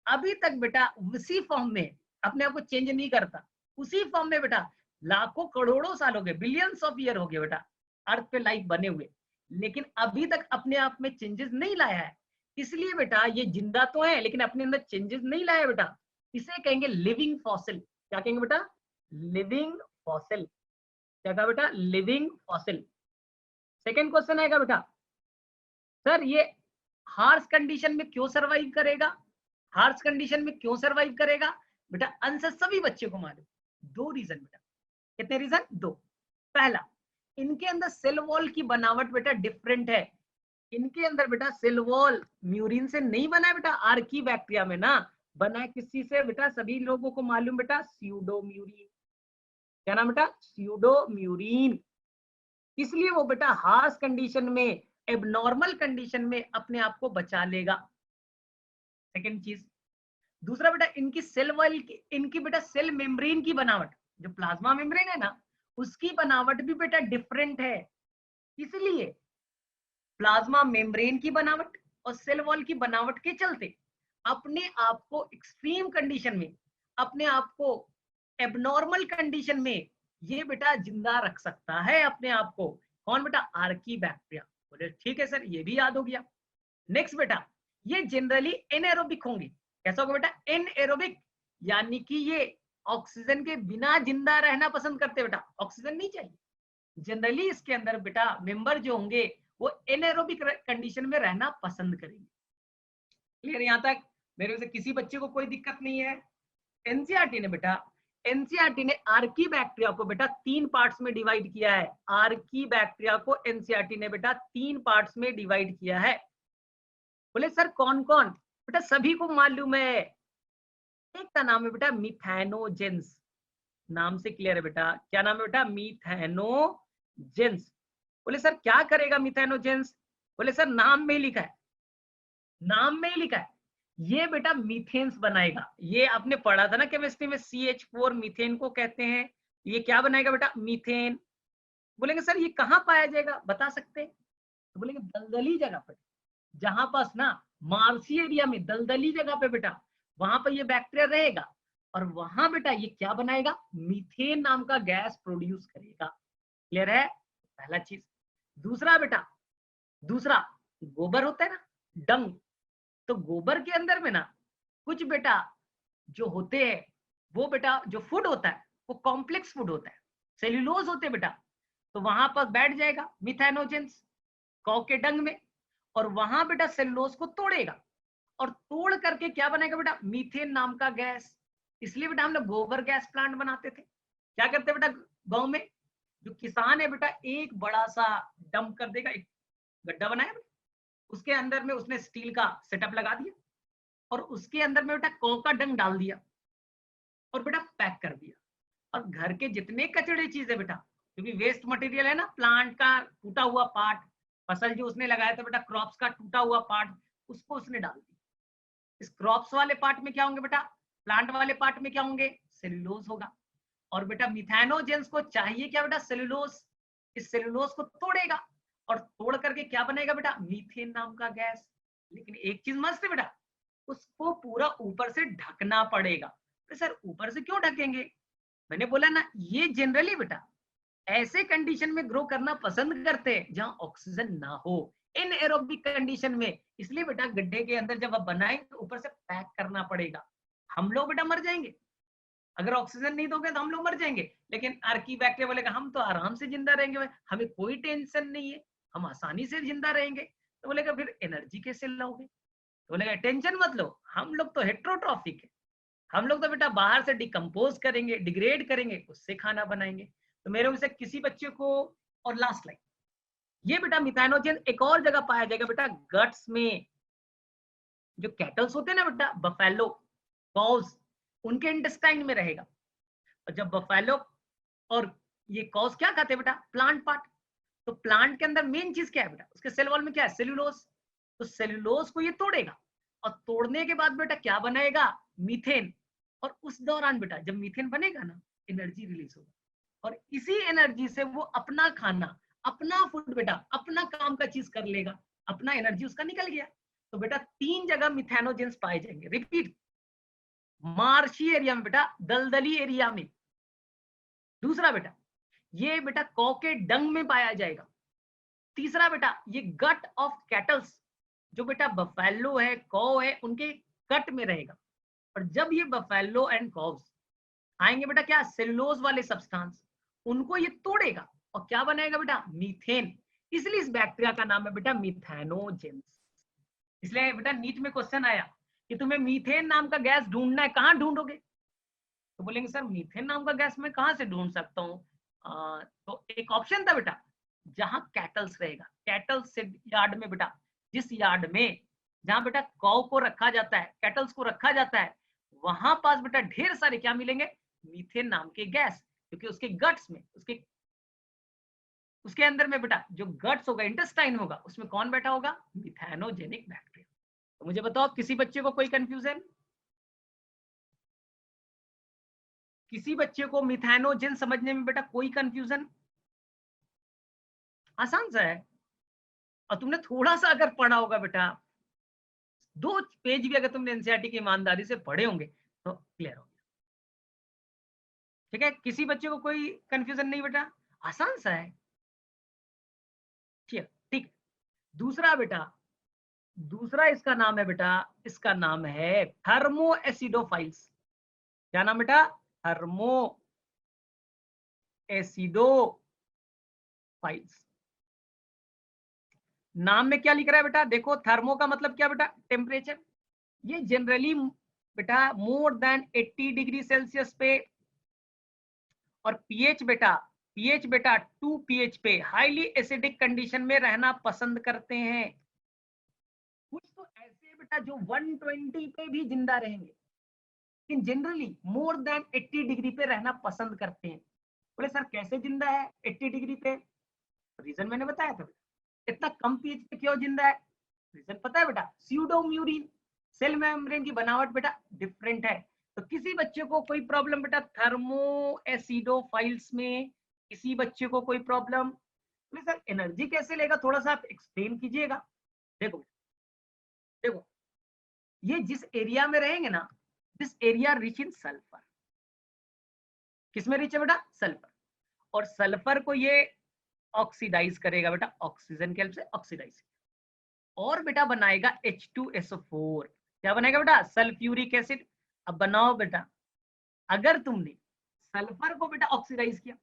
अभी तक बेटा उसी फॉर्म में, अपने आप को चेंज नहीं करता, उसी फॉर्म में बेटा लाखों करोड़ों साल हो गए, बिलियंस ऑफ ईयर हो गए बेटा अर्थ पे लाइफ बने हुए, लेकिन अभी तक अपने आप में चेंजेस नहीं लाया है। इसलिए बेटा ये जिंदा तो है लेकिन अपने अंदर चेंजेस नहीं लाया बेटा, इसे कहेंगे लिविंग फॉसिल। क्या कहेंगे बेटा? Living fossil. क्या कहा बेटा? Living fossil. सेकेंड क्वेश्चन आएगा बेटा, सर ये हार्श कंडीशन में क्यों सरवाइव करेगा? हार्श कंडीशन में क्यों सरवाइव करेगा बेटा? आंसर सभी बच्चों को मालूम, दो रीजन बेटा। कितने रीजन? दो। पहला, इनके अंदर सेल वॉल की बनावट बेटा डिफरेंट है। इनके अंदर बेटा सेल वॉल म्यूरिन से नहीं बना है बेटा, आर्की बैक्टीरिया में ना बना है किसी से बेटा? सभी लोगों को मालूम बेटा, स्यूडोम्यूरिन। क्या नाम बेटा? स्यूडोम्यूरिन। इसलिए वो बेटा हार्श कंडीशन में, एबनॉर्मल कंडीशन में अपने आप को बचा लेगा। सेकेंड चीज। दूसरा बेटा, इनकी सेल वॉल की, इनकी बेटा सेल मेम्ब्रेन की बनावट, जो प्लाज्मा मेम्ब्रेन है ना, उसकी बनावट भी बेटा डिफरेंट है। इसलिए प्लाज्मा मेम्ब्रेन की बनावट और सेल वॉल की बनावट के चलते अपने आप को एक्सट्रीम कंडीशन में, अपने आप को एबनॉर्मल कंडीशन में ये बेटा जिंदा रख सकता है अपने आप को। कौन बेटा? Archie bacteria. बोले ठीक है सर, ये भी याद हो गया। नेक्स्ट बेटा, ये जनरली एनएरोबिक होंगे। कैसा होगा बेटा? एनएरोबिक, यानी कि ये ऑक्सीजन के बिना जिंदा रहना पसंद करते बेटा, ऑक्सीजन नहीं चाहिए। जनरली इसके अंदर बेटा मेंबर जो होंगे वो एनएरोबिक कंडीशन में रहना पसंद करेंगे। क्लियर यहां तक? मेरे से किसी बच्चे को कोई दिक्कत नहीं है? एनसीईआरटी ने बेटा, एनसीईआरटी ने आर्की बैक्टीरिया को बेटा 3 पार्ट्स में डिवाइड किया है। आर्की बैक्टीरिया को एनसीईआरटी ने बेटा 3 पार्ट्स में डिवाइड किया है। बोले सर कौन कौन? बेटा सभी को मालूम है। एक का नाम है बेटा मिथेनोजेंस, नाम से क्लियर है बेटा। क्या नाम है बेटा? मिथेनोजेंस। बोले सर क्या करेगा मिथेनोजेंस? बोले सर नाम में ही लिखा है, नाम में ही लिखा है, ये बेटा मीथेन्स बनाएगा। ये आपने पढ़ा था ना केमिस्ट्री में, CH4 मीथेन को कहते हैं। ये क्या बनाएगा बेटा? मीथेन। बोलेंगे सर ये कहाँ पाया जाएगा, बता सकते हैं? तो बोलेंगे दलदली जगह पर, जहां पास ना मार्सी एरिया में दलदली जगह पे बेटा, वहां पर ये बैक्टीरिया रहेगा और वहां बेटा ये क्या बनाएगा? मीथेन नाम का गैस प्रोड्यूस करेगा। क्लियर है? पहला चीज। दूसरा बेटा, दूसरा गोबर होता है ना, डंग, तो गोबर के अंदर में ना कुछ बेटा जो होते हैं, वो बेटा जो फूड होता है वो कॉम्प्लेक्स फूड होता है, सेल्यूलोज होते हैं बेटा, तो वहां पर बैठ जाएगा मिथेनोजेंस कौ के डंग में, और वहां बेटा सेल्यूलोज को तोड़ेगा और तोड़ करके क्या बनाएगा बेटा? मीथेन नाम का गैस। इसलिए बेटा हम लोग गोबर गैस प्लांट बनाते थे। क्या करते बेटा गांव में? जो किसान है बेटा एक बड़ा सा डंप कर देगा, एक गड्ढा बनाया, उसके अंदर में उसने स्टील का सेटअप लगा दिया और उसके अंदर में बेटा कौ का डंग डाल दिया और बेटा पैक कर दिया। और घर के जितने कचड़े चीजें बेटा, क्योंकि वेस्ट मटेरियल है ना, प्लांट का टूटा हुआ पार्ट, फसल जो उसने लगाया था बेटा क्रॉप्स का टूटा हुआ पार्ट, उसको उसने डाल दिया। इस क्रॉप्स वाले पार्ट में क्या होंगे बेटा? प्लांट वाले पार्ट में क्या होंगे? सेल्यूलोज होगा। और बेटा मिथेनोजेंस को चाहिए क्या बेटा? सेल्यूलोज। इस सेल्यूलोज को तोड़ेगा और तोड़ करके क्या बनेगा बेटा? मीथेन नाम का गैस। लेकिन एक चीज मस्त है बेटा, उसको पूरा ऊपर से ढकना पड़ेगा। तो सर ऊपर से क्यों ढकेंगे? मैंने बोला ना, ये जनरली बेटा ऐसे कंडीशन में ग्रो करना पसंद करते हैं जहां ऑक्सीजन ना हो, एनएरोबिक कंडीशन में। इसलिए बेटा गड्ढे के अंदर जब आप बनाए तो ऊपर से पैक करना पड़ेगा। हम लोग बेटा मर जाएंगे अगर ऑक्सीजन नहीं दोगे, तो हम लोग मर जाएंगे। लेकिन आर्की बैक्टीरिया बोलेगा हम तो आराम से जिंदा रहेंगे, हमें कोई टेंशन नहीं है, हम आसानी से जिंदा रहेंगे। तो बोलेगा फिर एनर्जी कैसे लाओगे? तो बोलेगा टेंशन मत लो, हम लोग तो हेट्रोट्रॉफिक है, हम लोग तो बेटा बाहर से डिकम्पोज करेंगे, डिग्रेड करेंगे, उससे खाना बनाएंगे। तो मेरे में से किसी बच्चे को, और लास्ट लाइन, ये बेटा मिथेनोजेन एक और जगह पाया जाएगा बेटा, गट्स में। जो कैटल्स होते हैं ना बेटा, बफेलो, कॉज, उनके इंटेस्टाइन में रहेगा। और जब बफेलो और ये कॉज क्या खाते हैं बेटा? Plant part. तो प्लांट के अंदर मेन चीज क्या है बेटा? उसके सेल वॉल में क्या है? सेल्यूलोज। तो सेल्यूलोज को ये तोड़ेगा और तोड़ने के बाद बेटा क्या बनाएगा? मीथेन। और उस दौरान बेटा जब मीथेन बनेगा ना, एनर्जी रिलीज होगा और इसी एनर्जी से वो अपना खाना, अपना फूड बेटा, अपना काम का चीज कर लेगा, अपना एनर्जी उसका निकल गया। तो बेटा 3 जगह मिथेनोजेंस पाए जाएंगे। रिपीट, मार्शी एरिया में बेटा, दलदली एरिया में, दूसरा बेटा, ये बेटा कौ के डंग में पाया जाएगा। तीसरा बेटा, ये गट ऑफ कैटल्स, जो बेटा बफेलो है, कौ है, उनके गट में रहेगा। और जब ये बफेलो एंड कॉव्स आएंगे बेटा क्या, सेलुलोज वाले सब्सटेंस, उनको ये तोड़ेगा और क्या बनाएगा बेटा, मीथेन। इसलिए इस बैक्टीरिया का नाम है बेटा मिथेनोजेंस। इसलिए बेटा नीट में क्वेश्चन आया कि तुम्हें मीथेन नाम का गैस ढूंढना है, कहाँ ढूंढोगे? तो बोलेंगे सर मीथेन नाम का गैस मैं कहाँ से ढूंढ सकता हूँ? तो एक ऑप्शन था बेटा, जहां कैटल्स रहेगा, कैटल्स यार्ड में बेटा, जिस यार्ड में जहां बेटा कौ को रखा जाता है, कैटल्स को रखा जाता है, वहां पास बेटा ढेर सारे क्या मिलेंगे, मीथेन नाम के गैस। क्योंकि उसके गट्स में, उसके अंदर में बेटा जो गट्स होगा, इंटेस्टाइन होगा, उसमें कौन बैठा होगा, मिथेनोजेनिक बैक्टीरिया। तो मुझे बताओ किसी बच्चे को कोई कंफ्यूजन? किसी बच्चे को मिथेनोजेन समझने में बेटा कोई कंफ्यूजन? आसान सा है। और तुमने थोड़ा सा अगर पढ़ा होगा बेटा, 2 पेज भी अगर तुमने एनसीईआरटी की ईमानदारी से पढ़े होंगे तो क्लियर हो गया। ठीक है, किसी बच्चे को कोई कंफ्यूजन नहीं बेटा, आसान सा है। ठीक, ठीक। दूसरा बेटा, दूसरा इसका नाम है बेटा, इसका नाम है थर्मो एसिडोफाइल्स। क्या नाम बेटा, थर्मो एसिडोफाइल्स। नाम में क्या लिख रहा है बेटा, देखो थर्मो का मतलब क्या बेटा, टेम्परेचर। ये जनरली बेटा मोर देन 80 डिग्री सेल्सियस पे, और पीएच बेटा 2 पीएच पे हाईली एसिडिक कंडीशन में रहना पसंद करते हैं। कुछ तो ऐसे बेटा जो 120 पे भी जिंदा रहेंगे, लेकिन जनरली मोर देन 80 डिग्री पे रहना पसंद करते हैं। बोले सर कैसे जिंदा है 80 डिग्री पे? रीजन मैंने बताया था, इतना कम पीएच पे क्यों जिंदा है? रीजन पता है बेटा, स्यूडोम्यूरिन, सेल मेम्ब्रेन की बनावट बेटा डिफरेंट है। तो किसी बच्चे को कोई प्रॉब्लम बेटा थर्मो एसिडोफाइल्स में, किसी बच्चे को कोई प्रॉब्लम? सर एनर्जी कैसे लेगा, थोड़ा सा आप एक्सप्लेन कीजिएगा। देखो देखो, ये जिस एरिया में रहेंगे ना, this area rich in sulphur. किसमें रिच है बेटा, सल्फर। और सल्फर को ये ऑक्सीडाइज करेगा बेटा, ऑक्सीजन के हेल्प से ऑक्सीडाइज, और बेटा बनाएगा H2SO4। क्या बनाएगा बेटा, सल्फ्यूरिक एसिड। अब बनाओ बेटा, अगर तुमने सल्फर को बेटा ऑक्सीडाइज किया,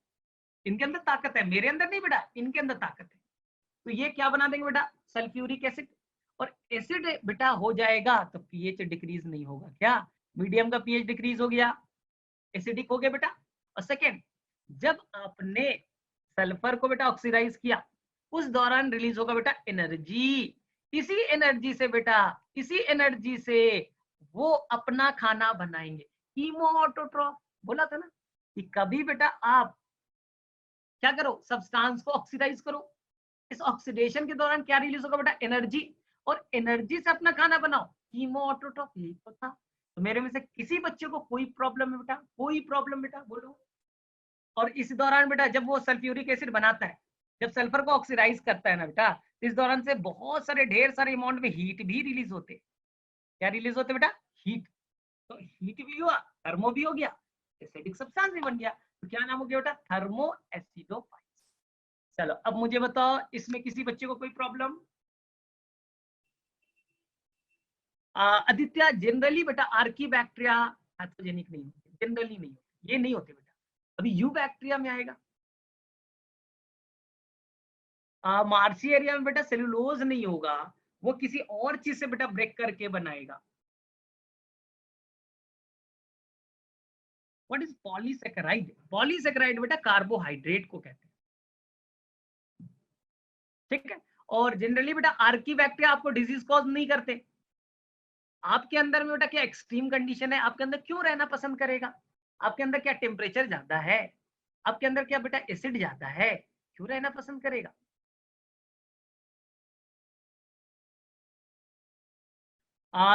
इनके अंदर ताकत है, मेरे अंदर नहीं बेटा, इनके अंदर ताकत है, तो ये क्या बना देंगे बेटा, सल्फ्यूरिक एसिड। और एसिड बेटा हो जाएगा तो पीएच डिक्रीज नहीं होगा क्या, मीडियम का पीएच डिक्रीज हो गया, एसिडिक हो गया बेटा। और सेकेंड, जब आपने सल्फर को बेटा ऑक्सीडाइज किया, उस दौरान रिलीज होगा बेटा एनर्जी। इसी एनर्जी से बेटा, इसी एनर्जी से वो अपना खाना बनाएंगे, कीमोऑटोट्रॉफ। बोला था ना कि कभी बेटा आप क्या करो, सब्सटेंस को ऑक्सीडाइज करो, इस ऑक्सीडेशन के दौरान क्या रिलीज होगा बेटा, एनर्जी, और एनर्जी से अपना खाना बनाओ, कीमोऑटोट्रॉफ। यही तो था। तो मेरे में से किसी बच्चे को कोई प्रॉब्लम है बेटा, कोई प्रॉब्लम बेटा बोलो? और इस दौरान बेटा जब वो सल्फ्यूरिक एसिड बनाता है, जब सल्फर को ऑक्सीडाइज करता है ना बेटा, इस दौरान से बहुत सारे ढेर सारे अमाउंट में हीट भी रिलीज होते। क्या रिलीज होते बेटा, हीट। तो हीट भी हुआ, थर्मो भी हो गया, एसिडिक सब्सटेंस भी बन गया। तो क्या नाम हो गया बेटा, थर्मो एसिडोफाइल्स। चलो अब मुझे बताओ, इसमें किसी बच्चे को कोई प्रॉब्लम? आदित्य जनरली बेटा आर्की बैक्टीरिया पैथोजेनिक नहीं होते, जनरली नहीं होते, ये नहीं होते बेटा। अभी यू बैक्टीरिया में आएगा। मार्सी एरिया में बेटा सेलुलोज नहीं होगा, वो किसी और चीज से बेटा ब्रेक करके बनाएगा। What is polysaccharide? पॉलीसेकेराइड बेटा कार्बोहाइड्रेट को कहते हैं। ठीक है, और जनरली बेटा आर्की बैक्टीरिया आपको डिजीज कॉज नहीं करते। आपके अंदर में बेटा क्या एक्सट्रीम कंडीशन है, आपके अंदर क्यों रहना पसंद करेगा? आपके अंदर क्या टेम्परेचर ज्यादा है, आपके अंदर क्या बेटा एसिड ज्यादा है, क्यों रहना पसंद करेगा?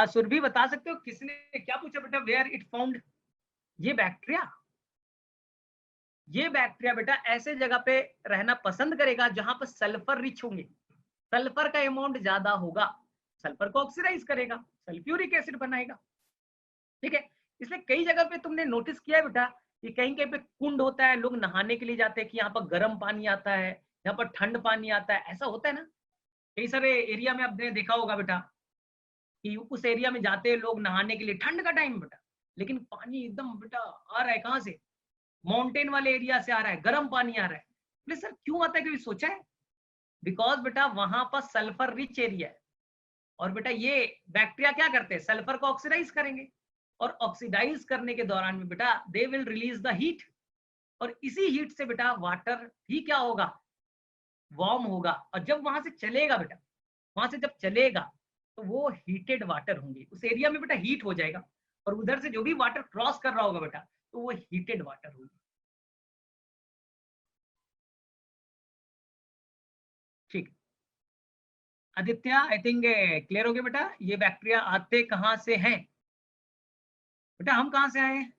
सुरभि बता सकते हो किसने क्या पूछा बेटा, वेयर इट फाउंड? ये बैक्टीरिया, ये बैक्टीरिया बेटा ऐसे जगह पे रहना पसंद करेगा जहां पर सल्फर रिच होंगे, सल्फर का अमाउंट ज्यादा होगा, सल्फर को ऑक्सीडाइज करेगा, सल्फ्यूरिक एसिड बनाएगा। ठीक है, इसलिए कई जगह पे तुमने नोटिस किया है बेटा ये कहीं कहीं पे कुंड होता है, लोग नहाने के लिए जाते हैं कि यहाँ पर गर्म पानी आता है, यहाँ पर ठंड पानी आता है, ऐसा होता है ना। कई सारे एरिया में आपने देखा होगा बेटा कि उस एरिया में जाते हैं लोग नहाने के लिए ठंड का टाइम बेटा, लेकिन पानी एकदम बेटा आ रहा है कहाँ से, माउंटेन वाले एरिया से आ रहा है, गर्म पानी आ रहा है। बोले सर क्यों आता है, कभी सोचा है? बिकॉज बेटा वहां पर सल्फर रिच एरिया है, और बेटा ये बैक्टीरिया क्या करते हैं, सल्फर को ऑक्सीडाइज करेंगे, और ऑक्सीडाइज करने के दौरान में बेटा they will release the heat, और इसी हीट से बेटा वाटर भी क्या होगा, वार्म होगा, और जब वहां से चलेगा बेटा, वहां से जब चलेगा तो वो हीटेड वाटर होंगे, उस एरिया में बेटा हीट हो जाएगा, और उधर से जो भी वाटर क्रॉस कर रहा होगा बेटा तो वो हीटेड वाटर होगी। ठीक, आदित्य आई थिंक क्लियर हो गया बेटा, ये बैक्टीरिया आते कहाँ से हैं बेटा, हम कहाँ से आए हैं?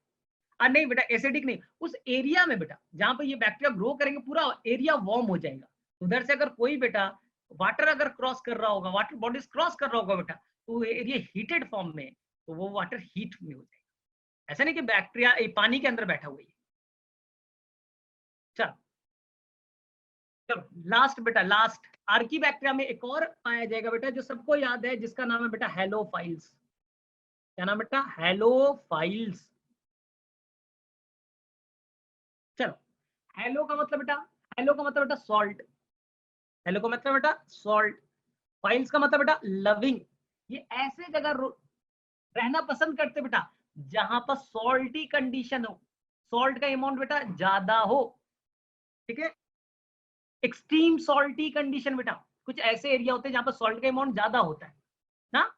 नहीं बेटा एसिडिक नहीं, उस एरिया में बेटा जहां पर ये बैक्टीरिया ग्रो करेंगे पूरा एरिया वार्म हो जाएगा, उधर से अगर कोई बेटा वाटर अगर क्रॉस कर रहा होगा, वाटर बॉडीज क्रॉस कर रहा होगा बेटा, तो एरिया हीटेड फॉर्म में, तो वो वाटर हीट में हो जाएगा। ऐसा नहीं कि बैक्टीरिया पानी के अंदर बैठा हुआ है। चलो चलो लास्ट बेटा, लास्ट आर्की बैक्टीरिया में एक और पाया जाएगा बेटा जो सबको याद है, जिसका नाम है बेटा हेलोफाइल्स। क्या नाम बेटा, हेलोफाइल्स। चलो, हेलो का मतलब बेटा, हेलो का मतलब बेटा सॉल्ट, हेलो का मतलब बेटा सॉल्ट, फाइल्स का मतलब बेटा लविंग। ये ऐसे जगह रहना पसंद करते बेटा जहां पर सॉल्टी कंडीशन हो, सॉल्ट का अमाउंट बेटा ज्यादा हो, ठीक है। एक्सट्रीम सॉल्टी कंडीशन बेटा, कुछ ऐसे एरिया होते हैं जहां पर सॉल्ट का अमाउंट ज्यादा होता है ना,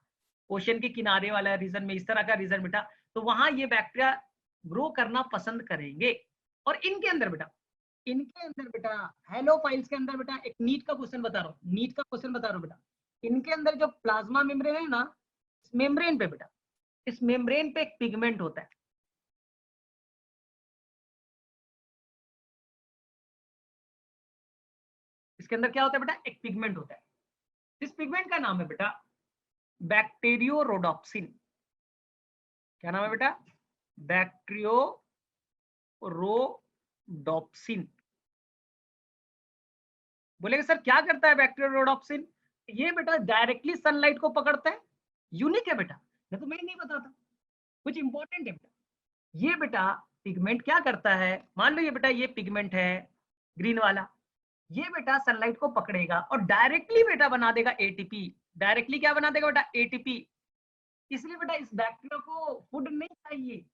ओशन के किनारे वाला रीजन में, इस तरह का रीजन बेटा, तो वहां ये बैक्टीरिया ग्रो करना पसंद करेंगे। और इनके अंदर बेटा, इनके अंदर बेटा हेलोफाइल्स के अंदर बेटा एक नीट का क्वेश्चन बता रहा हूँ, नीट का क्वेश्चन बता रहा हूँ बेटा, इनके अंदर जो प्लाज्मा मेम्ब्रेन है ना, इस मेम्ब्रेन पे बेटा, इस मेम्ब्रेन पे एक पिगमेंट होता है, इसके अंदर क्या होता है बेटा, एक पिगमेंट होता है, इस पिगमेंट का नाम है बेटा बैक्टीरियोरोडोप्सिन। क्या नाम है बेटा, बैक्टीरियोरोडोप्सिन। बोलेगा सर क्या करता है बैक्टीरियोरोडोप्सिन? ये बेटा डायरेक्टली सनलाइट को पकड़ता है, यूनिक है बेटा, मैं तो मैं नहीं बताता, कुछ इंपॉर्टेंट है बेटा। ये बेटा पिगमेंट क्या करता है, मान लो ये बेटा ये पिगमेंट है ग्रीन वाला, ये बेटा सनलाइट को पकड़ेगा और डायरेक्टली बेटा बना देगा एटीपी, डायरेक्टली क्या बना देगा बेटा, एटीपी। इसलिए बेटा इस बैक्टीरिया को फूड नहीं चाहिए,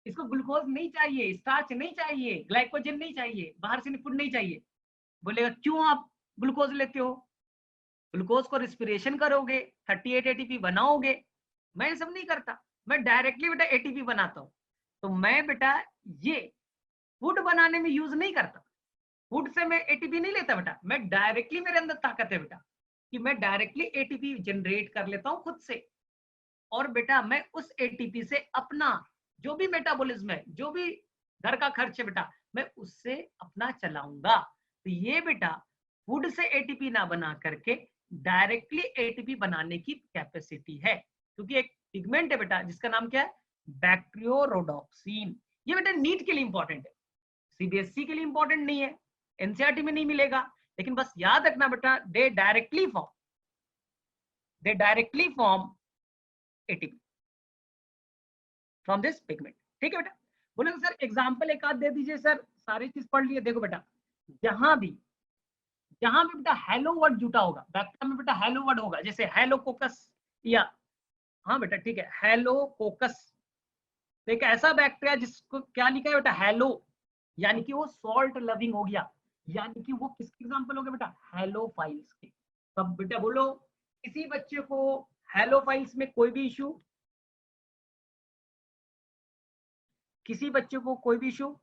इसको ग्लूकोज नहीं चाहिए, स्टार्च नहीं चाहिए, ग्लाइकोजन नहीं चाहिए, बाहर से फूड नहीं चाहिए। बोलेगा क्यों आप ग्लूकोज लेते हो, ग्लूकोज को रिस्पिरेशन करोगे, 38 एटीपी बनाओगे, मैं ये सब नहीं करता, मैं डायरेक्टली बेटा एटीपी बनाता हूँ। तो मैं बेटा ये फूड बनाने में यूज नहीं करता, फूड से मैं एटीपी नहीं लेता बेटा, मैं डायरेक्टली, मेरे अंदर ताकत है बेटा कि मैं डायरेक्टली एटीपी जनरेट कर लेता हूँ खुद से, और बेटा मैं उस एटीपी से अपना जो भी मेटाबॉलिज्म है, जो भी घर का खर्च है बेटा, मैं उससे अपना चलाऊंगा। तो ये बेटा फूड से एटीपी ना बना करके डायरेक्टली एटीपी बनाने की कैपेसिटी है, क्योंकि एक पिगमेंट है बेटा जिसका नाम क्या है, बैक्टीरियोरोडोप्सिन। ये बेटा नीट के लिए इंपॉर्टेंट है, सीबीएसई के लिए इंपॉर्टेंट नहीं है, एनसीईआरटी में नहीं मिलेगा, लेकिन बस याद रखना बेटा दे directly form ATP from this pigment, ठीक है बेटा। बोले सर एग्जांपल एक आध दे दीजिए सर, सारी चीज पढ़ लिए, देखो बेटा जहां भी बेटा हेलो वर्ड जुटा होगा बैक्टीरिया में बेटा, हेलो वर्ड होगा, जैसे हेलोकोकस, या हाँ बेटा ठीक है हेलोकोकस, तो एक ऐसा बैक्टीरिया जिसको क्या लिखा है बेटा, हेलो, यानी कि वो सॉल्ट लविंग हो गया, यानी कि वो किसके एग्जांपल हो गया बेटा, हेलोफाइल्स के। तब बेटा बोलो किसी बच्चे को हेलोफाइल्स में कोई भी इशू, किसी बच्चे को कोई भी इशू?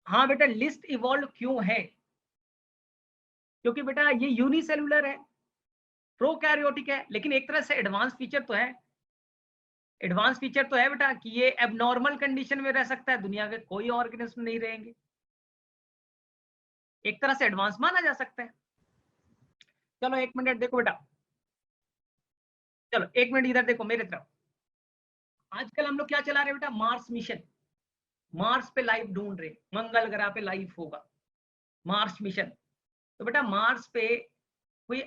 हाँ बेटा लिस्ट इवॉल्व क्यों है, क्योंकि बेटा ये यूनिसेलुलर है, प्रोकैरियोटिक है, लेकिन एक तरह से एडवांस फीचर तो है, एडवांस फीचर तो है बेटा कि ये एबनॉर्मल कंडीशन में रह सकता है, दुनिया के कोई ऑर्गेनिज्म नहीं रहेंगे, एक तरह से एडवांस माना जा सकता है। चलो एक मिनट देखो बेटा, चलो एक मिनट इधर देखो मेरे तरफ, आजकल हम लोग क्या चला रहे हैं बेटा, मार्स मिशन, मार्स पे लाइफ ढूंढ रहे, मंगल ग्रह पे लाइफ होगा, मार्स मिशन। तो बेटा मार्स पे कोई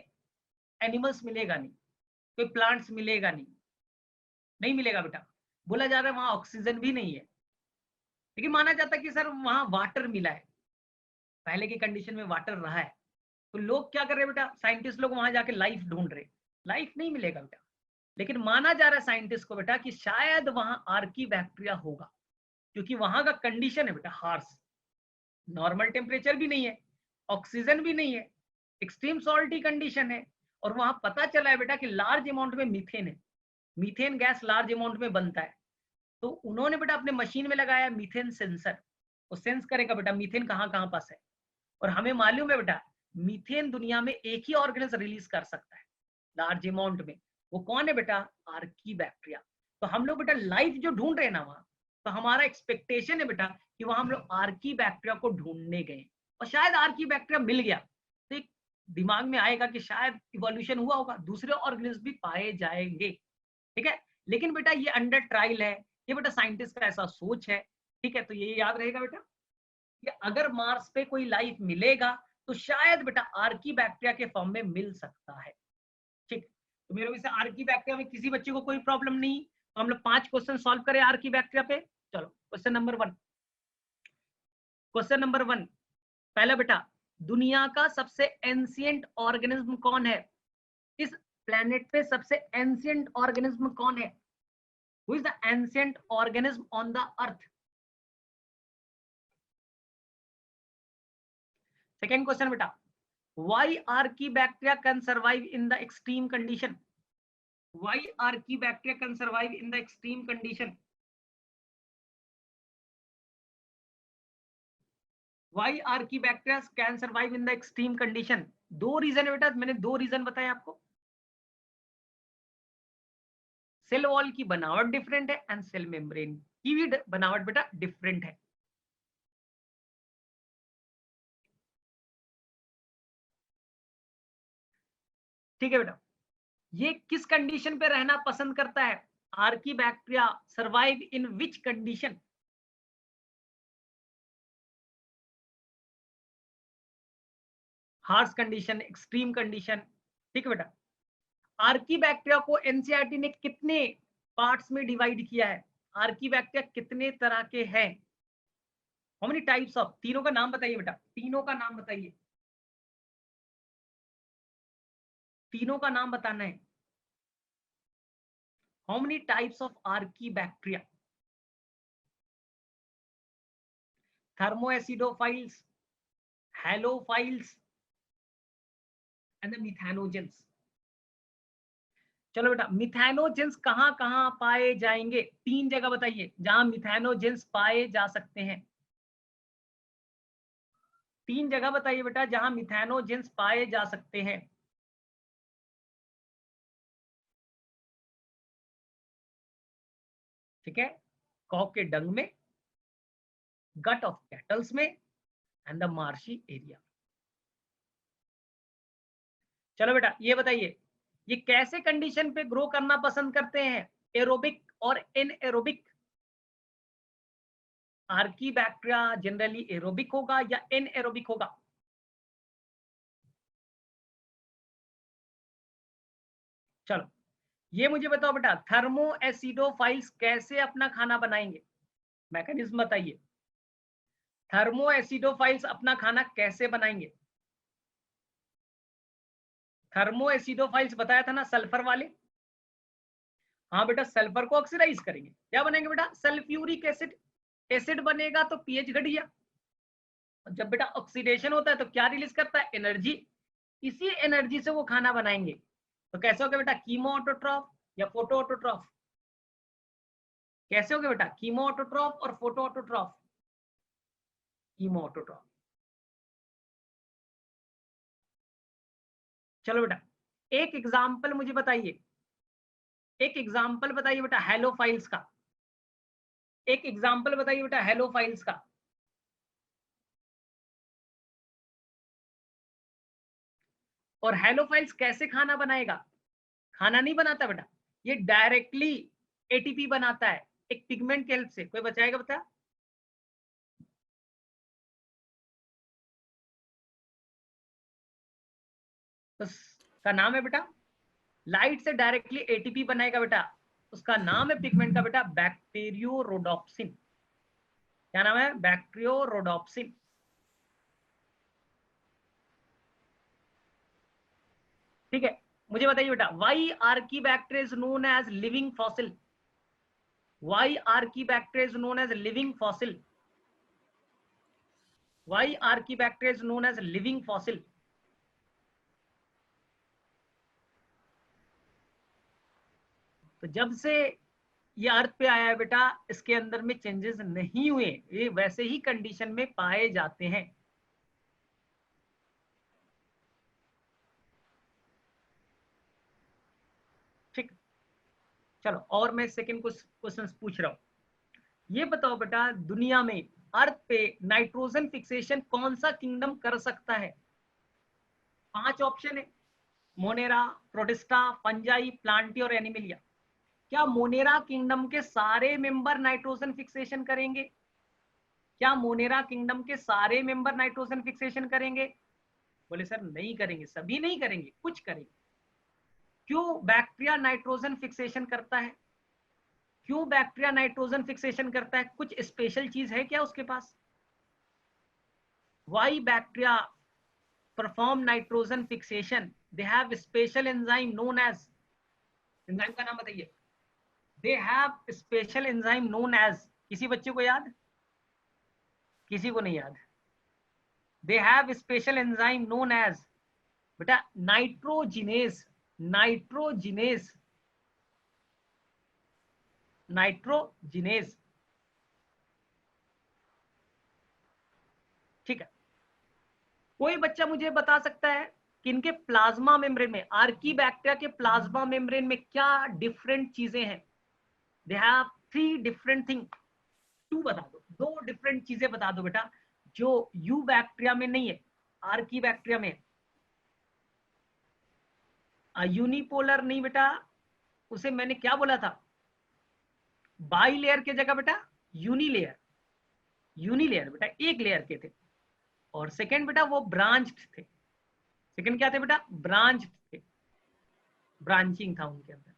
एनिमल्स मिलेगा नहीं, कोई प्लांट्स मिलेगा नहीं, नहीं मिलेगा बेटा। बोला जा रहा है वहां ऑक्सीजन भी नहीं है, लेकिन माना जाता है कि सर वहां वाटर मिला है, पहले की कंडीशन में वाटर रहा है। तो लोग क्या कर रहे हैं बेटा, साइंटिस्ट लोग वहां जाके लाइफ ढूंढ रहे, लाइफ नहीं मिलेगा बेटा। लेकिन माना जा रहा है साइंटिस्ट को बेटा कि शायद वहां आर्की बैक्टीरिया होगा, क्योंकि वहां का कंडीशन है बेटा हार्श, नॉर्मल टेम्परेचर भी नहीं है, ऑक्सीजन भी नहीं है, एक्सट्रीम सॉल्टी कंडीशन है। और वहां पता चला है बेटा कि लार्ज अमाउंट में मीथेन है, मीथेन गैस लार्ज अमाउंट में बनता है। तो उन्होंने बेटा अपने मशीन में लगाया मीथेन सेंसर, वो सेंस करेगा बेटा मीथेन कहाँ कहाँ पास है। और हमें मालूम है बेटा मीथेन दुनिया में एक ही ऑर्गेनिज्म रिलीज कर सकता है लार्ज अमाउंट में, वो कौन है बेटा, आर्की बैक्टीरिया। तो हम लोग बेटा लाइफ जो ढूंढ रहे हैं ना वहां, तो हमारा एक्सपेक्टेशन है बेटा कि वहां हम लोग आर्की बैक्टीरिया को ढूंढने गए और शायद आर्की बैक्टीरिया मिल गया, तो एक दिमाग में आएगा कि शायद इवोल्यूशन हुआ होगा, दूसरे ऑर्गेनिज्म भी पाए जाएंगे, ठीक है। लेकिन बेटा ये अंडर ट्रायल है, ये बेटा साइंटिस्ट का ऐसा सोच है, ठीक है। तो ये याद रहेगा बेटा कि अगर मार्स पे कोई लाइफ मिलेगा तो शायद बेटा आर्की बैक्टीरिया के फॉर्म में मिल सकता है, ठीक। तो मेरे वैसे आर्की बैक्टीरिया में किसी बच्चे को कोई प्रॉब्लम नहीं, तो हम लोग 5 क्वेश्चन सॉल्व करें आर्की बैक्टीरिया पे। चलो क्वेश्चन नंबर 1, क्वेश्चन नंबर 1 पहला बेटा, दुनिया का सबसे एंशिएंट ऑर्गेनिज्म कौन है, इस प्लेनेट पे सबसे एंशिएंट ऑर्गेनिज्म कौन है, who is the ancient organism on the earth. Second question बेटा, why archaebacteria can survive in the extreme condition, why archaebacteria can survive in the extreme condition, why archaebacteria can survive in the extreme condition। दो reason है बेटा, मैंने दो reason बताए आपको, cell wall की बनावट डिफरेंट है एंड सेल मेम्ब्रेन की भी बनावट बेटा डिफरेंट है। ठीक है बेटा, ये किस कंडीशन पे रहना पसंद करता है, archaebacteria survive in which condition, harsh condition, extreme condition, ठीक है बेटा। आर्कीबैक्टीरिया को एनसीईआरटी ने कितने पार्ट्स में डिवाइड किया है, आर्कीबैक्टीरिया कितने तरह के हैं, हाउ मेनी टाइप्स ऑफ, तीनों का नाम बताइए बेटा, तीनों का नाम बताइए, तीनों का नाम बताना है। How many types of archaebacteria, thermoacidophils, halophils and the methanogens। चलो बेटा मिथैनोजेंस कहाँ कहाँ पाए जाएंगे, तीन जगह बताइए जहां मिथैनोजेंस पाए जा सकते हैं, तीन जगह बताइए बेटा जहां मिथैनोजेंस पाए जा सकते हैं। ठीक है, कॉ के डंग में, गट ऑफ कैटल्स में एंड द मार्शी एरिया। चलो बेटा ये बताइए ये कैसे कंडीशन पे ग्रो करना पसंद करते हैं, एरोबिक और एनएरोबिक। आर्कीबैक्टीरिया जनरली एरोबिक होगा या एनएरोबिक होगा, चलो ये मुझे बताओ बेटा, थर्मो एसिडोफाइल्स कैसे अपना खाना बनाएंगे, मैकेनिज्म बताइए, थर्मो एसिडोफाइल्स अपना खाना कैसे बनाएंगे। थर्मो एसिडोफाइल्स बताया था ना सल्फर वाले, हाँ बेटा सल्फर को ऑक्सीडाइज करेंगे, क्या बनेंगे बेटा, सल्फ्यूरिक एसिड, एसिड बनेगा तो पीएच घट गया, जब बेटा ऑक्सीडेशन होता है तो क्या रिलीज करता है, एनर्जी, इसी एनर्जी से वो खाना बनाएंगे। तो कैसे होगा बेटा, कीमो ऑटोट्रॉफ या फोटो ऑटोट्रॉफ, कैसे होगा बेटा, कीमो ऑटोट्रॉफ और फोटो ऑटोट्रॉफ, कीमो ऑटोट्रॉफ। चलो बेटा एक एग्जांपल मुझे बताइए, एक एग्जांपल बताइए बेटा हेलोफाइल्स का, एक एग्जांपल बताइए बेटा हेलोफाइल्स का। और हेलोफाइल्स कैसे खाना बनाएगा, खाना नहीं बनाता बेटा, ये डायरेक्टली एटीपी बनाता है एक पिगमेंट के हेल्प से, कोई बताएगा? बता। तो उसका नाम है बेटा, लाइट से डायरेक्टली एटीपी बनाएगा बेटा, उसका नाम है पिगमेंट का बेटा बैक्टीरियोरोडोप्सिन। क्या नाम है? बैक्टीरियोरोडोप्सिन। ठीक है, मुझे बताइए बेटा, why archaebacteria is known as living fossil? Why archaebacteria is known as living fossil? Why archaebacteria is known as living fossil? तो जब से ये अर्थ पे आया है बेटा, इसके अंदर में चेंजेस नहीं हुए, ये वैसे ही कंडीशन में पाए जाते हैं। ठीक, चलो और मैं सेकंड क्वेश्चन पूछ रहा हूं। ये बताओ बेटा, दुनिया में अर्थ पे नाइट्रोजन फिक्सेशन कौन सा किंगडम कर सकता है? 5 ऑप्शन है, मोनेरा, प्रोटिस्टा, फंजाई, प्लांटी और एनिमिलिया। क्या मोनेरा किंगडम के सारे मेंबर नाइट्रोजन फिक्सेशन करेंगे? क्या मोनेरा किंगडम के सारे मेंबर नाइट्रोजन फिक्सेशन करेंगे? बोले सर नहीं करेंगे, सभी नहीं करेंगे, कुछ करेंगे। क्यों बैक्टीरिया नाइट्रोजन फिक्सेशन करता है? क्यों बैक्टीरिया नाइट्रोजन फिक्सेशन करता है? कुछ स्पेशल चीज है क्या उसके पास? Why bacteria perform nitrogen fixation? They have special enzyme known as, enzyme का नाम बताइए। They have special enzyme known as, किसी बच्चे को याद? किसी को नहीं याद? They have special enzyme known as बेटा नाइट्रोजिनेस, नाइट्रोजिनेस, नाइट्रोजिनेस। ठीक है, कोई बच्चा मुझे बता सकता है कि इनके प्लाज्मा मेम्ब्रेन में, आर्कीबैक्टीरिया के प्लाज्मा मेम्ब्रेन में क्या डिफरेंट चीजें हैं? They have 3 different thing. 2 बता दो, 2 डिफरेंट चीजें बता दो बेटा जो यू बैक्टीरिया में नहीं है, आर्कीबैक्टीरिया में। यूनिपोलर नहीं बेटा, उसे मैंने क्या बोला था? बाई लेयर की जगह बेटा यूनिलेयर, यूनिलेयर बेटा एक लेयर के थे। और सेकेंड बेटा वो ब्रांच्ड थे। सेकेंड क्या थे बेटा? ब्रांच्ड थे, ब्रांचिंग था उनके अंदर,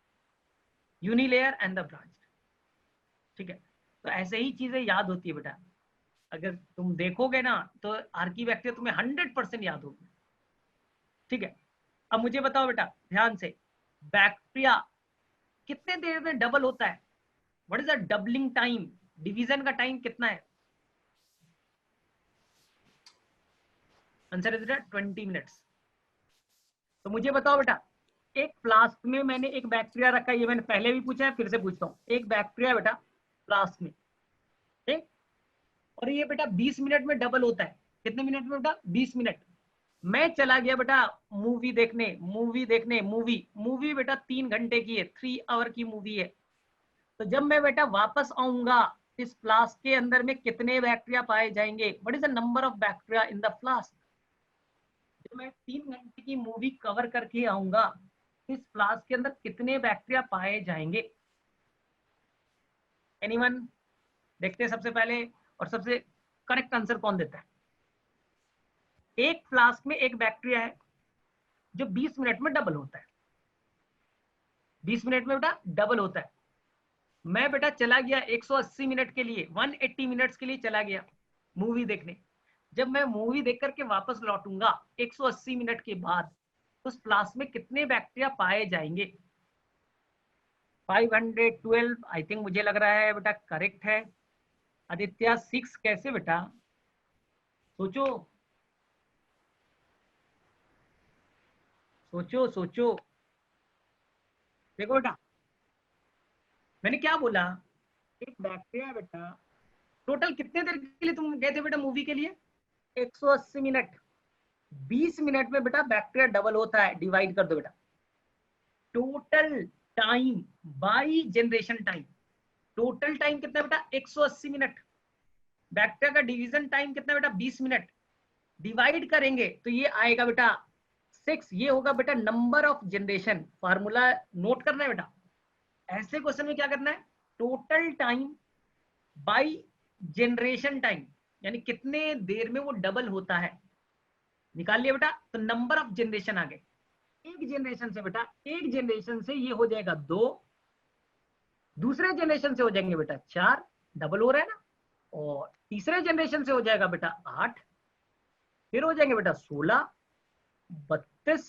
यूनिलेयर एंड द ब्रांच। ठीक है, तो ऐसे ही चीजें याद होती है बेटा, अगर तुम देखोगे ना तो आर्कीबैक्टीरिया तुम्हें 100% याद होगी। ठीक है, अब मुझे बताओ बेटा ध्यान से, बैक्टीरिया कितने देर में डबल होता है? What is the doubling time? Division का टाइम कितना है? Answer is 20 minutes. तो मुझे बताओ बेटा, एक फ्लास्क में मैंने एक बैक्टीरिया रखा है, ये मैंने पहले भी पूछा है फिर से पूछता हूँ। एक बैक्टीरिया बेटा फ्लास्क में, ठीक, और ये बेटा 20 मिनट में डबल होता है। कितने मिनट में बेटा? 20 मिनट। मैं चला गया बेटा मूवी देखने, मूवी मूवी बेटा 3 घंटे की है, 3 आवर की मूवी है। तो जब मैं बेटा वापस आऊंगा, इस फ्लास्क के अंदर में कितने बैक्टीरिया पाए जाएंगे? What is the number of bacteria in the flask? जब मैं 3 घंटे की मूवी कवर करके आऊंगा, इस फ्लास्क के अंदर कितने बैक्टीरिया पाए जाएंगे? एनीवन? देखते हैं सबसे पहले, और सबसे करेक्ट आंसर कौन देता है? एक फ्लास्क में एक बैक्टीरिया है जो 20 मिनट में डबल होता है, 20 मिनट में बेटा डबल होता है। मैं बेटा चला गया 180 मिनट के लिए, 180 मिनट्स के लिए चला गया मूवी देखने। जब मैं मूवी देख करके वापस लौटूंगा 180 मिनट के बाद, उस फ्लास्क में कितने बैक्टीरिया पाए जाएंगे? 512 आई थिंक, मुझे लग रहा है बेटा करेक्ट है। आदित्य 6 कैसे बेटा? सोचो सोचो सोचो। देखो बेटा, मैंने क्या बोला, एक बैक्टीरिया बेटा, टोटल कितने देर के लिए तुम गए थे बेटा मूवी के लिए? 180 मिनट। 20 मिनट में बेटा बैक्टीरिया डबल होता है, डिवाइड कर दो बेटा total time by generation time. Total time कितना बेटा? 180 मिनट। बैक्टीरिया का डिवीजन टाइम कितना बेटा? 20 मिनट। डिवाइड करेंगे तो ये आएगा बेटा 6। ये होगा बेटा number of generation. Formula note करना है बेटा, ऐसे क्वेश्चन में क्या करना है, total time by generation time, यानी कितने देर में वो डबल होता है, निकाल लिया बेटा। तो नंबर ऑफ जनरेशन आ गए, एक जनरेशन से बेटा, एक जनरेशन से ये हो जाएगा 2, दूसरे जनरेशन से हो जाएंगे बेटा 4, डबल हो रहा है ना, और तीसरे जनरेशन से हो जाएगा बेटा 8, फिर हो जाएंगे बेटा 16, 32,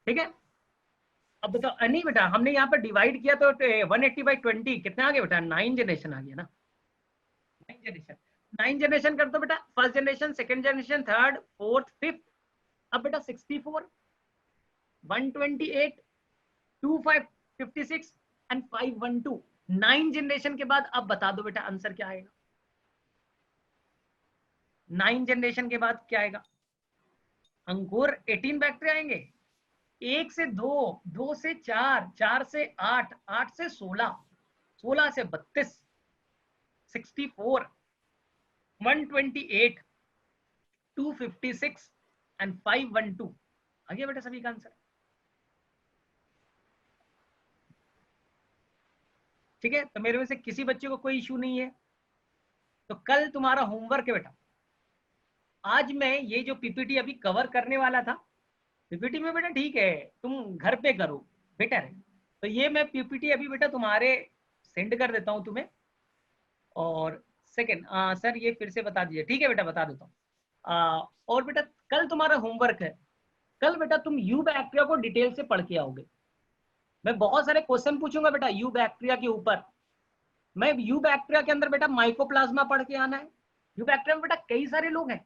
ठीक है। अब बताओ, नहीं बेटा हमने यहाँ पर डिवाइड किया तो 180/20 कितना आ गया बेटा, 9 जनरेशन आ गया ना, 9 जनरेशन। 9 जनरेशन कर दो बेटा, first generation, second generation, third, fourth, fifth. अब बेटा 64, 128, 2556 एंड 512, 9 जनरेशन के बाद अब बता दो बेटा आंसर क्या आएगा। 9 जनरेशन के बाद क्या आएगा, अंकुर 18 बैक्टीरिया आएंगे, 1 से 2, 2 से 4, 4 से 8, 8 से 16, 16 से 32, 64, 128, 256 एंड 512 आ गया बेटा सभी का आंसर। ठीक है, तो मेरे में से किसी बच्चे को कोई इश्यू नहीं है। तो कल तुम्हारा होमवर्क है बेटा, आज मैं ये जो पीपीटी अभी कवर करने वाला था, पीपीटी में बेटा ठीक है तुम घर पे करो, बेटर है। तो ये मैं पीपीटी अभी बेटा तुम्हारे सेंड कर देता हूँ तुम्हें। और सेकंड सर ये फिर से बता दीजिए, ठीक है बेटा बता देता हूँ। और बेटा कल तुम्हारा होमवर्क है, कल बेटा तुम यू बैक्टीरिया को डिटेल से पढ़ के आओगे। मैं बहुत सारे क्वेश्चन पूछूंगा बेटा यू बैक्टीरिया के ऊपर। मैं यू बैक्टीरिया के अंदर बेटा माइकोप्लाज्मा पढ़ के आना है। यू बैक्टीरिया में बेटा कई सारे लोग हैं।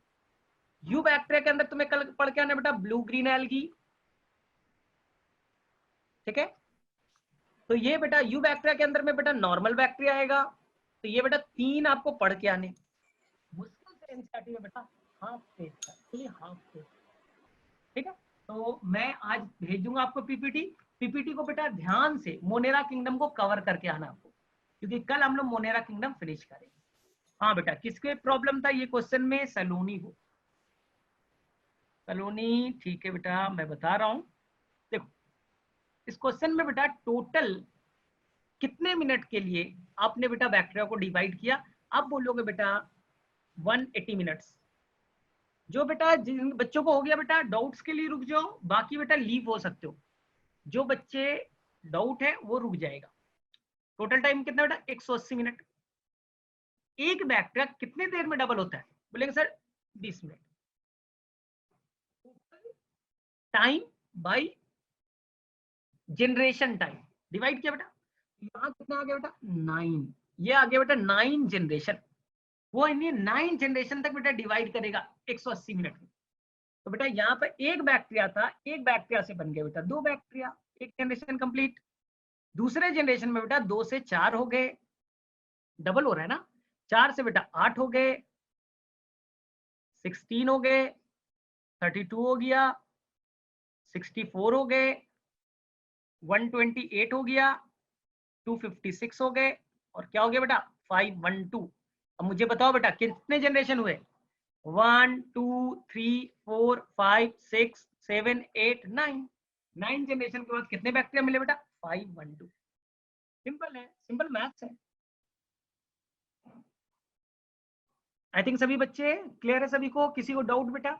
यू बैक्टीरिया के अंदर तुम्हें कल पढ़ के आना है बेटा ब्लू ग्रीन एल्गी, ठीक है। तो ये बेटा यू बैक्टीरिया के अंदर में बेटा नॉर्मल बैक्टीरिया आएगा। तो ये बेटा 3 आपको पढ़ के आने, मुश्किल से एनसीईआरटी में बेटा हाफ पेज का, ये हाफ पेज, ठीक है। तो मैं आज भेज दूंगा आपको पीपीटी। पीपीटी को बेटा ध्यान से मोनेरा किंगडम को कवर करके आना आपको, क्योंकि कल हम लोग मोनेरा किंगडम फिनिश करेंगे। हाँ बेटा किसके प्रॉब्लम था ये क्वेश्चन में, सलोनी को, सलोनी ठीक है बेटा मैं बता रहा हूँ। देखो इस क्वेश्चन में बेटा टोटल कितने मिनट के लिए आपने बेटा बैक्टीरिया को डिवाइड किया, आप बोलोगे बेटा 180 मिनट्स। जो बेटा जिन बच्चों को हो गया बेटा डाउट्स के लिए रुक जाओ, बाकी बेटा लीव हो सकते हो। जो बच्चे डाउट है वो रुक जाएगा। टोटल टाइम कितना बेटा 180 मिनट। एक बैक्टीरिया कितने देर में डबल होता है, बोलेंगे sir 20 minute. Time by generation time divide किया बेटा, यहाँ कितना आ गया बेटा 9, ये आ गया बेटा 9 जनरेशन। वो इन्हें 9 जनरेशन तक बेटा डिवाइड करेगा 180 मिनट में। तो बेटा यहाँ पर एक बैक्टीरिया था, एक बैक्टीरिया से बन गया बेटा 2 बैक्टीरिया, एक जनरेशन कंप्लीट। दूसरे जनरेशन में बेटा 2 से 4 हो गए, डबल हो रहा है ना, 4 से बेटा 8 हो गए, 16 हो गए, 32 हो गया, 64 हो गए, 128 हो गया, 256 हो गए, और क्या हो गया बेटा 512। अब मुझे बताओ बेटा कितने जनरेशन हुए, 1 2 3 4 5 6 7 8 9, 9 जनरेशन के बाद कितने बैक्टीरिया मिले बेटा 512। सिंपल है, सिंपल मैथ्स है। आई थिंक सभी बच्चे क्लियर है, सभी को, किसी को डाउट बेटा?